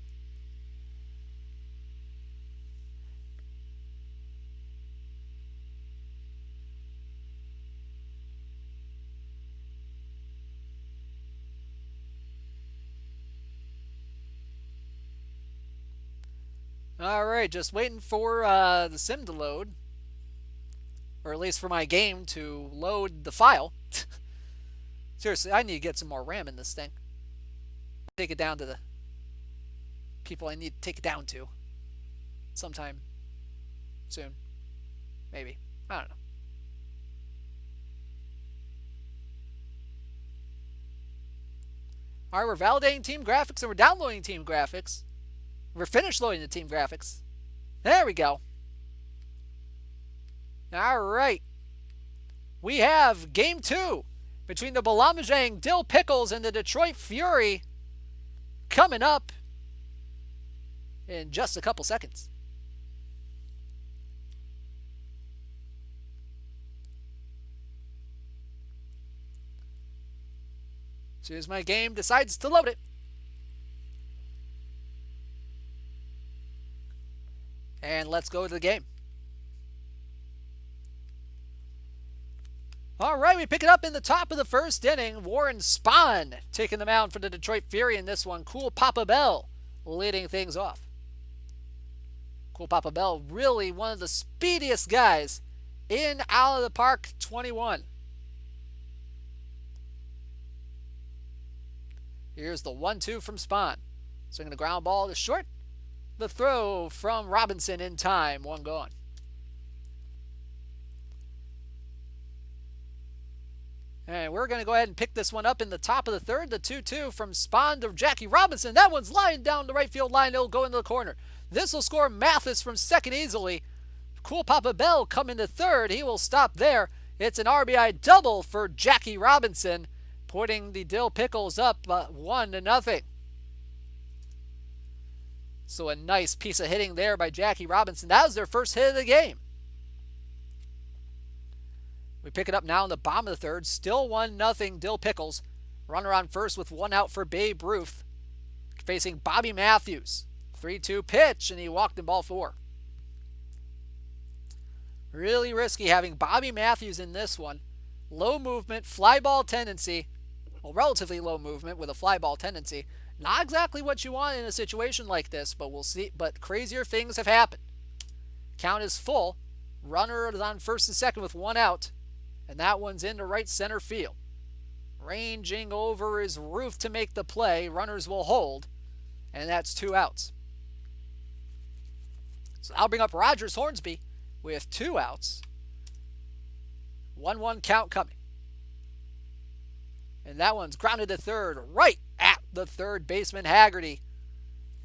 Alright, just waiting for the sim to load. Or at least for my game to load the file. Seriously, I need to get some more RAM in this thing. Take it down to the people I need to take it down to. Sometime soon. Maybe. I don't know. Alright, we're validating team graphics and we're downloading team graphics. We're finished loading the team graphics. There we go. Alright. We have Game 2 between the Balamajang Dill Pickles and the Detroit Fury coming up in just a couple seconds. As soon as my game decides to load it. And let's go to the game. All right, we pick it up in the top of the first inning. Warren Spahn taking the mound for the Detroit Fury in this one. Cool Papa Bell leading things off. Cool Papa Bell, really one of the speediest guys in out of the park 21. Here's the 1-2 from Spahn. Swinging the ground ball to short. The throw from Robinson in time. One gone. And we're going to go ahead and pick this one up in the top of the third. The 2-2 from Spahn to Jackie Robinson. That one's lying down the right field line. It'll go into the corner. This will score Mathis from second easily. Cool Papa Bell coming to third. He will stop there. It's an RBI double for Jackie Robinson, putting the Dill Pickles up 1-0. So a nice piece of hitting there by Jackie Robinson. That was their first hit of the game. We pick it up now in the bottom of the third. Still 1-0 Dill Pickles. Runner on first with one out for Babe Ruth. Facing Bobby Matthews. 3-2 pitch, and he walked in ball 4. Really risky having Bobby Matthews in this one. Low movement, fly ball tendency. Well, relatively low movement with a fly ball tendency. Not exactly what you want in a situation like this, but we'll see. But crazier things have happened. Count is full. Runner is on first and second with one out. And that one's into right center field. Ranging over his roof to make the play. Runners will hold. And that's 2 outs. So I'll bring up Rogers Hornsby with 2 outs. 1-1 count coming. And that one's grounded to third, right at the third baseman Haggerty.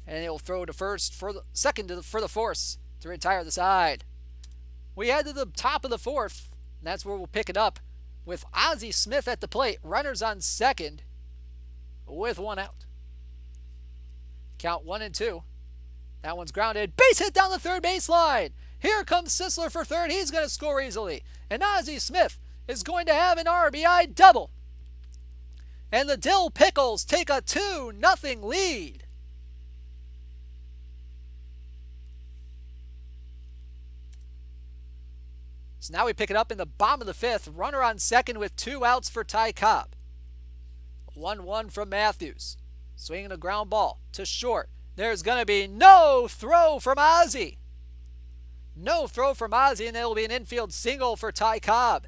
And he'll throw to first for the second for the force to retire the side. We head to the top of the fourth. And that's where we'll pick it up with Ozzie Smith at the plate. Runners on second with 1 out. Count 1-2. That one's grounded. Base hit down the third baseline. Here comes Sisler for third. He's going to score easily. And Ozzie Smith is going to have an RBI double. And the Dill Pickles take a 2-0 lead. So now we pick it up in the bottom of the fifth. Runner on second with 2 outs for Ty Cobb. 1-1 from Matthews. Swinging a ground ball to short. There's going to be no throw from Ozzie. No throw from Ozzie, and there will be an infield single for Ty Cobb.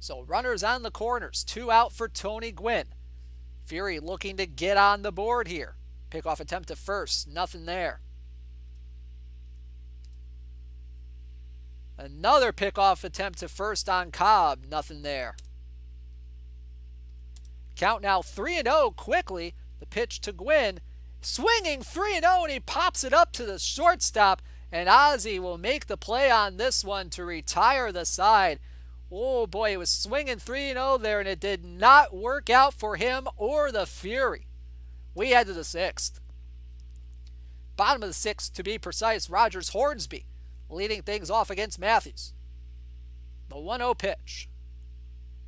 So runners on the corners. 2 out for Tony Gwynn. Fury looking to get on the board here. Pickoff attempt to first. Nothing there. Another pickoff attempt to first on Cobb. Nothing there. Count now 3-0 quickly. The pitch to Gwynn. Swinging 3-0, and he pops it up to the shortstop. And Ozzie will make the play on this one to retire the side. Oh boy, it was swinging 3-0 there, and it did not work out for him or the Fury. We head to the sixth. Bottom of the sixth, to be precise, Rogers Hornsby leading things off against Matthews. The 1-0 pitch.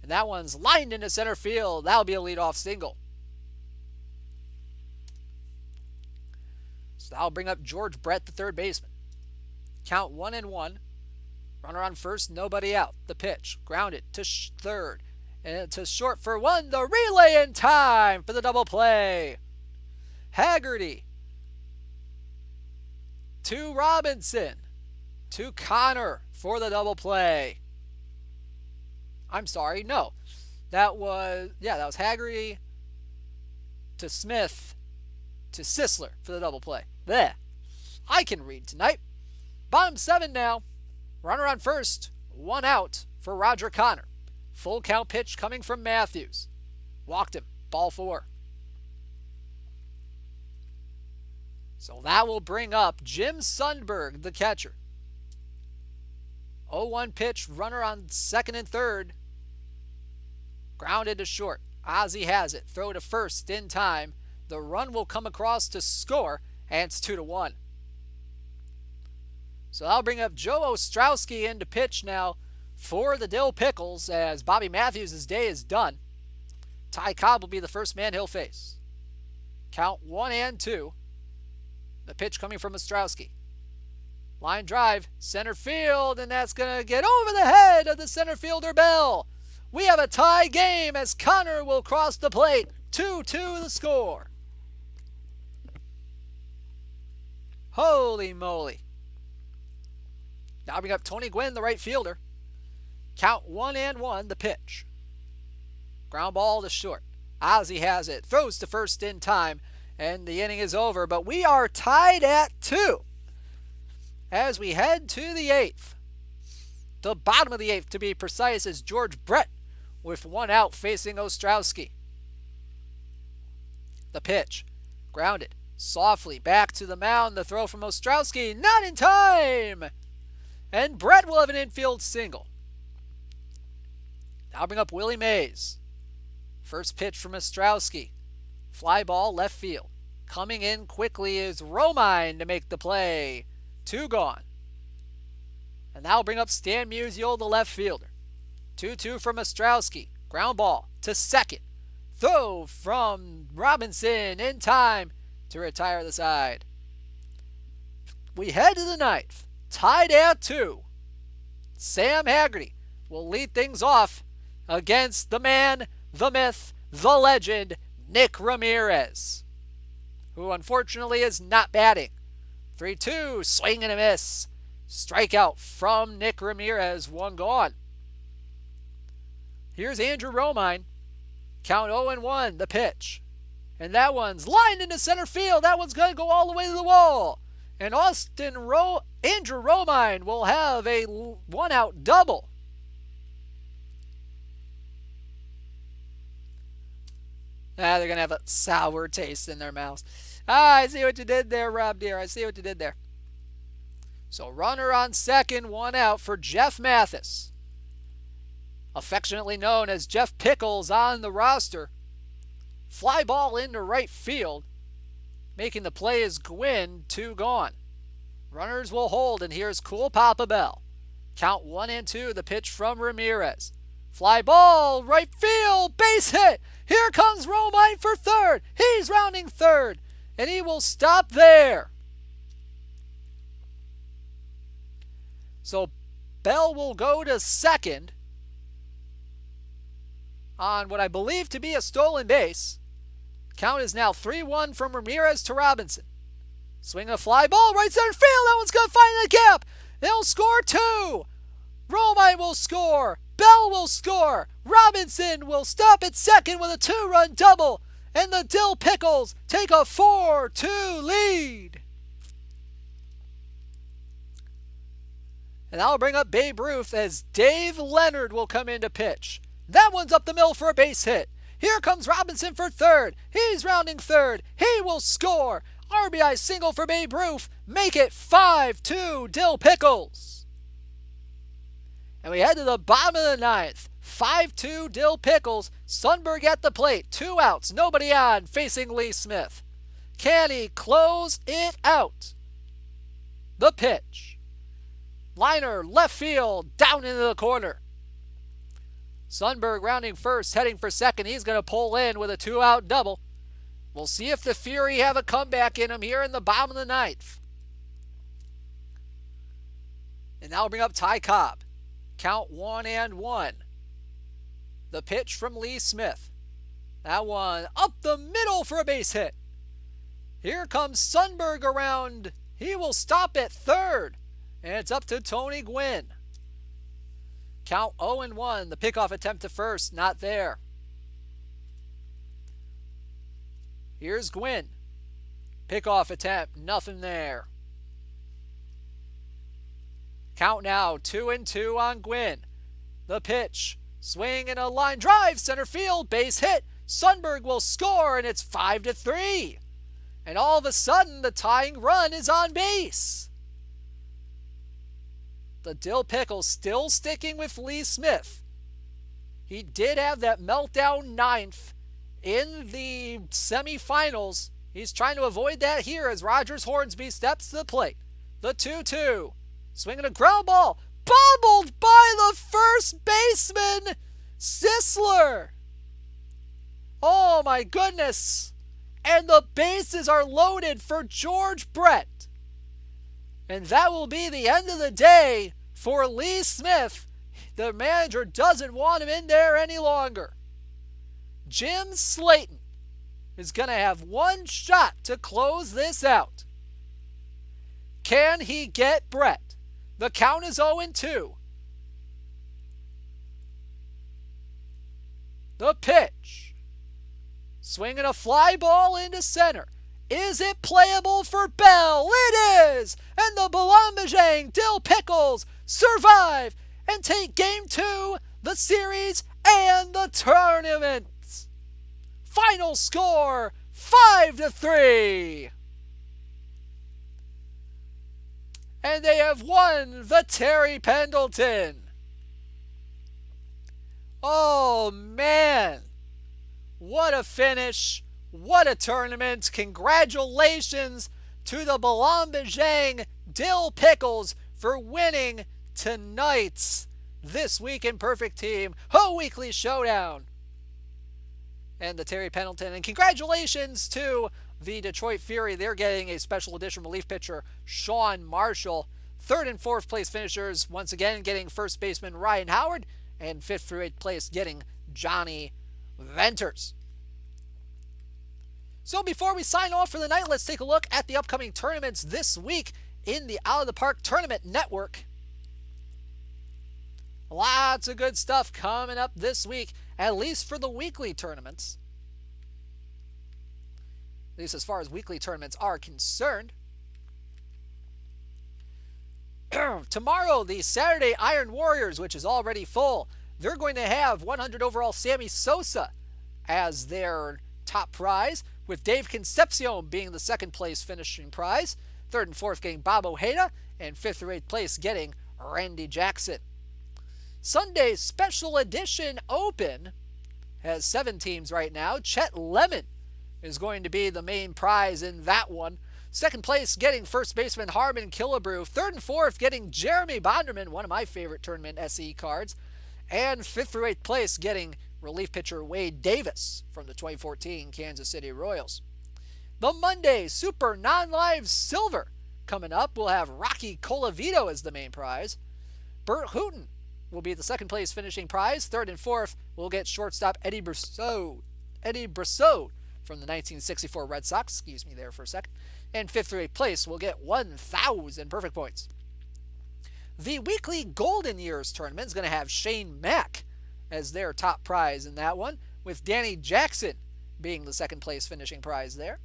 And that one's lined into center field. That'll be a leadoff single. So that'll bring up George Brett, the third baseman. Count 1-1. Runner on first, nobody out. The pitch, grounded to third. And to short for 1. The relay in time for the double play. Haggerty. To Robinson. To Connor for the double play. I'm sorry, no. That was Haggerty to Smith to Sisler for the double play. There. I can read tonight. Bottom 7 now. Runner on first. 1 out for Roger Connor. Full count pitch coming from Matthews. Walked him. Ball 4. So that will bring up Jim Sundberg, the catcher. 0-1 pitch. Runner on second and third. Grounded to short. Ozzie has it. Throw to first in time. The run will come across to score, and it's 2-1. So that'll bring up Joe Ostrowski into pitch now for the Dill Pickles, as Bobby Matthews' day is done. Ty Cobb will be the first man he'll face. Count 1-2. The pitch coming from Ostrowski. Line drive, center field, and that's going to get over the head of the center fielder Bell. We have a tie game as Connor will cross the plate. 2-2 the score. Holy moly. Now bring up Tony Gwynn, the right fielder. Count 1-1, the pitch. Ground ball to short. Ozzie has it. Throws to first in time, and the inning is over. But we are tied at 2 as we head to the 8th. The bottom of the 8th, to be precise, is George Brett with 1 out facing Ostrowski. The pitch. Grounded. Softly back to the mound. The throw from Ostrowski. Not in time. And Brett will have an infield single. Now bring up Willie Mays. First pitch from Ostrowski. Fly ball left field. Coming in quickly is Romine to make the play. 2 gone. And that'll bring up Stan Musial, the left fielder. 2-2 from Ostrowski. Ground ball to second. Throw from Robinson in time to retire the side. We head to the 9th. Tied at 2. Sam Haggerty will lead things off against the man, the myth, the legend, Nick Ramirez, who unfortunately is not batting. 3-2, swing and a miss. Strikeout from Nick Ramirez, 1 gone. Here's Andrew Romine. Count 0-1, the pitch. And that one's lined into center field. That one's going to go all the way to the wall. And Andrew Romine will have a 1-out double. They're going to have a sour taste in their mouths. I see what you did there, Rob Deere. I see what you did there. So runner on second, 1 out for Jeff Mathis. Affectionately known as Jeff Pickles on the roster. Fly ball into right field. Making the play is Gwynn, 2 gone. Runners will hold, and here's Cool Papa Bell. Count 1-2, the pitch from Ramirez. Fly ball, right field, base hit. Here comes Romine for third. He's rounding third, and he will stop there. So Bell will go to second on what I believe to be a stolen base. Count is now 3-1 from Ramirez to Robinson. Swing a fly ball, right center field. That one's going to find the gap. They'll score 2. Romine will score. Bell will score. Robinson will stop at second with a 2-run double. And the Dill Pickles take a 4-2 lead. And I'll bring up Babe Ruth as Dave Leonard will come in to pitch. That one's up the middle for a base hit. Here comes Robinson for third. He's rounding third. He will score. RBI single for Babe Ruth. Make it 5-2 Dill Pickles. And we head to the bottom of the ninth. 5-2 Dill Pickles. Sundberg at the plate. 2 outs. Nobody on. Facing Lee Smith. Can he close it out? The pitch. Liner left field. Down into the corner. Sundberg rounding first. Heading for second. He's going to pull in with a 2-out double. We'll see if the Fury have a comeback in him here in the bottom of the ninth. And now we'll bring up Ty Cobb. Count 1-1. The pitch from Lee Smith. That one up the middle for a base hit. Here comes Sundberg around. He will stop at third. And it's up to Tony Gwynn. Count 0-1. The pickoff attempt to first. Not there. Here's Gwynn. Pickoff attempt. Nothing there. Count now 2-2 on Gwynn. The pitch. Swing and a line drive. Center field. Base hit. Sundberg will score and it's 5-3. And all of a sudden the tying run is on base. The Dill Pickles still sticking with Lee Smith. He did have that meltdown ninth in the semifinals. He's trying to avoid that here as Rogers Hornsby steps to the plate. The 2-2. Swinging a ground ball. Bobbled by the first baseman, Sisler. Oh my goodness. And the bases are loaded for George Brett. And that will be the end of the day for Lee Smith. The manager doesn't want him in there any longer. Jim Slayton is going to have one shot to close this out. Can he get Brett? The count is 0-2. The pitch. Swinging a fly ball into center. Is it playable for Bell? It is! And the Balambajang Dill Pickles survive and take Game 2, the series, and the tournament. Final score, 5-3. And they have won the Terry Pendleton. Oh, man. What a finish. What a tournament. Congratulations to the Balambajang Dill Pickles for winning tonight's This Week in Perfect Team Weekly Showdown. And the Terry Pendleton. And congratulations to the Detroit Fury. They're getting a special edition relief pitcher, Sean Marshall. 3rd and 4th place finishers, once again, getting first baseman Ryan Howard. And 5th through 8th place, getting Johnny Venters. So before we sign off for the night, let's take a look at the upcoming tournaments this week in the Out of the Park Tournament Network. Lots of good stuff coming up this week, at least for the weekly tournaments. At least as far as weekly tournaments are concerned. Tomorrow, the Saturday Iron Warriors, which is already full, they're going to have 100 overall Sammy Sosa as their top prize, with Dave Concepcion being the 2nd place finishing prize, 3rd and 4th getting Bob Ojeda, and 5th through 8th place getting Randy Jackson. Sunday's Special Edition Open has 7 teams right now. Chet Lemon is going to be the main prize in that one. 2nd place getting first baseman Harmon Killebrew. 3rd and 4th getting Jeremy Bonderman, one of my favorite tournament SE cards. And 5th through 8th place getting relief pitcher Wade Davis from the 2014 Kansas City Royals. The Monday Super Non-Live Silver coming up. We'll have Rocky Colavito as the main prize. Bert Hooton will be the second place finishing prize. Third and fourth will get shortstop Eddie Brosseau from the 1964 Red Sox. Excuse me there for a second. And fifth through eighth place will get 1,000 perfect points. The weekly Golden Years tournament is going to have Shane Mack as their top prize in that one, with Danny Jackson being the second place finishing prize there.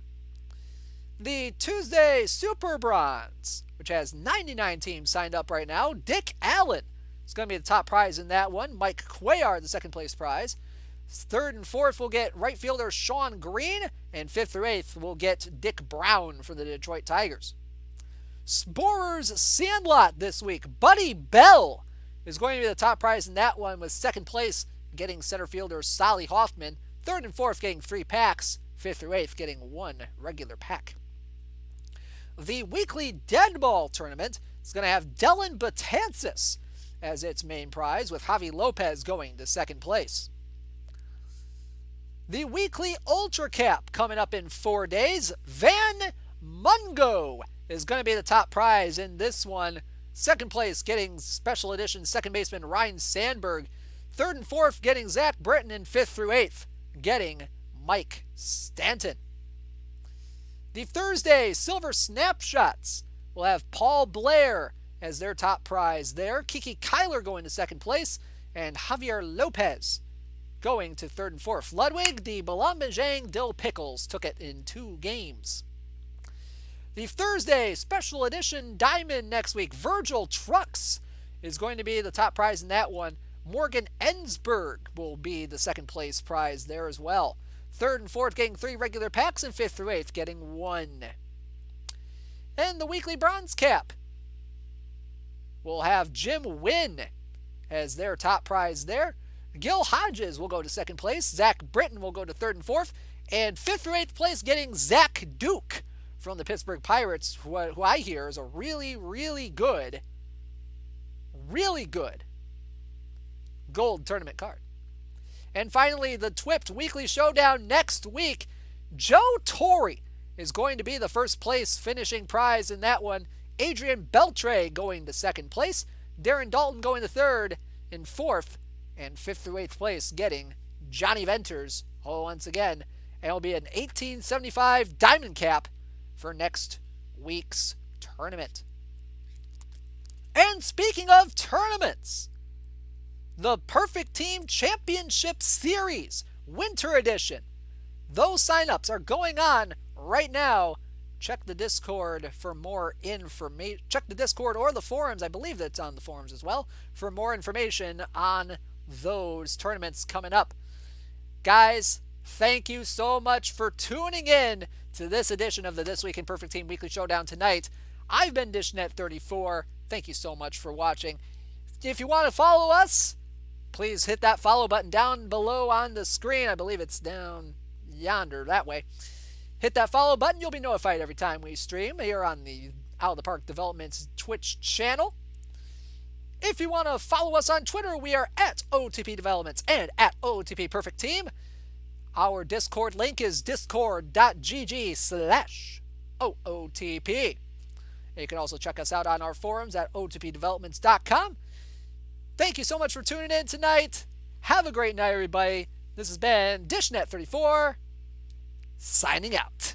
The Tuesday Super Bronze, which has 99 teams signed up right now, Dick Allen is going to be the top prize in that one. Mike Cuellar, the second place prize. Third and fourth will get right fielder Sean Green, and fifth through eighth will get Dick Brown for the Detroit Tigers. Sporer's Sandlot this week, Buddy Bell is going to be the top prize in that one, with second place getting center fielder Solly Hoffman, third and fourth getting 3 packs, fifth through eighth getting 1 regular pack. The weekly Dead Ball tournament is going to have Dylan Betances as its main prize, with Javi Lopez going to second place. The weekly Ultra Cap coming up in 4 days, Van Mungo is going to be the top prize in this one. Second place getting special edition second baseman Ryan Sandberg. Third and fourth getting Zach Britton, and fifth through eighth getting Mike Stanton. The Thursday Silver Snapshots will have Paul Blair as their top prize there. Kiki Kyler going to second place, and Javier Lopez going to third and fourth. Ludwig, the Blanc Dill Pickles took it in 2 games. The Thursday Special Edition Diamond next week, Virgil Trucks is going to be the top prize in that one. Morgan Ensberg will be the second place prize there as well. Third and fourth getting 3 regular packs, and fifth through eighth getting 1. And the weekly Bronze Cap will have Jim Wynn as their top prize there. Gil Hodges will go to second place. Zach Britton will go to third and fourth. And fifth through eighth place getting Zach Duke from the Pittsburgh Pirates, who I hear is a really, really good gold tournament card. And finally, the TWIPT Weekly Showdown next week. Joe Torre is going to be the first place finishing prize in that one. Adrian Beltre going to second place. Darren Dalton going to third and fourth. And fifth through eighth place getting Johnny Venters once again. And it'll be an 1875 Diamond Cap for next week's tournament. And speaking of tournaments, the Perfect Team Championship Series Winter Edition. Those signups are going on right now. Check the Discord for more information. Check the Discord or the forums. I believe that's on the forums as well for more information on those tournaments coming up. Guys, thank you so much for tuning in to this edition of the This Week in Perfect Team Weekly Showdown tonight. I've been DishNet34. Thank you so much for watching. If you want to follow us, please hit that follow button down below on the screen. I believe it's down yonder, that way. Hit that follow button. You'll be notified every time we stream here on the Out of the Park Developments Twitch channel. If you want to follow us on Twitter, we are at OOTP Developments and at OOTP Perfect Team. Our Discord link is discord.gg/OOTP. You can also check us out on our forums at ootpdevelopments.com. Thank you so much for tuning in tonight. Have a great night, everybody. This has been DishNet34, signing out.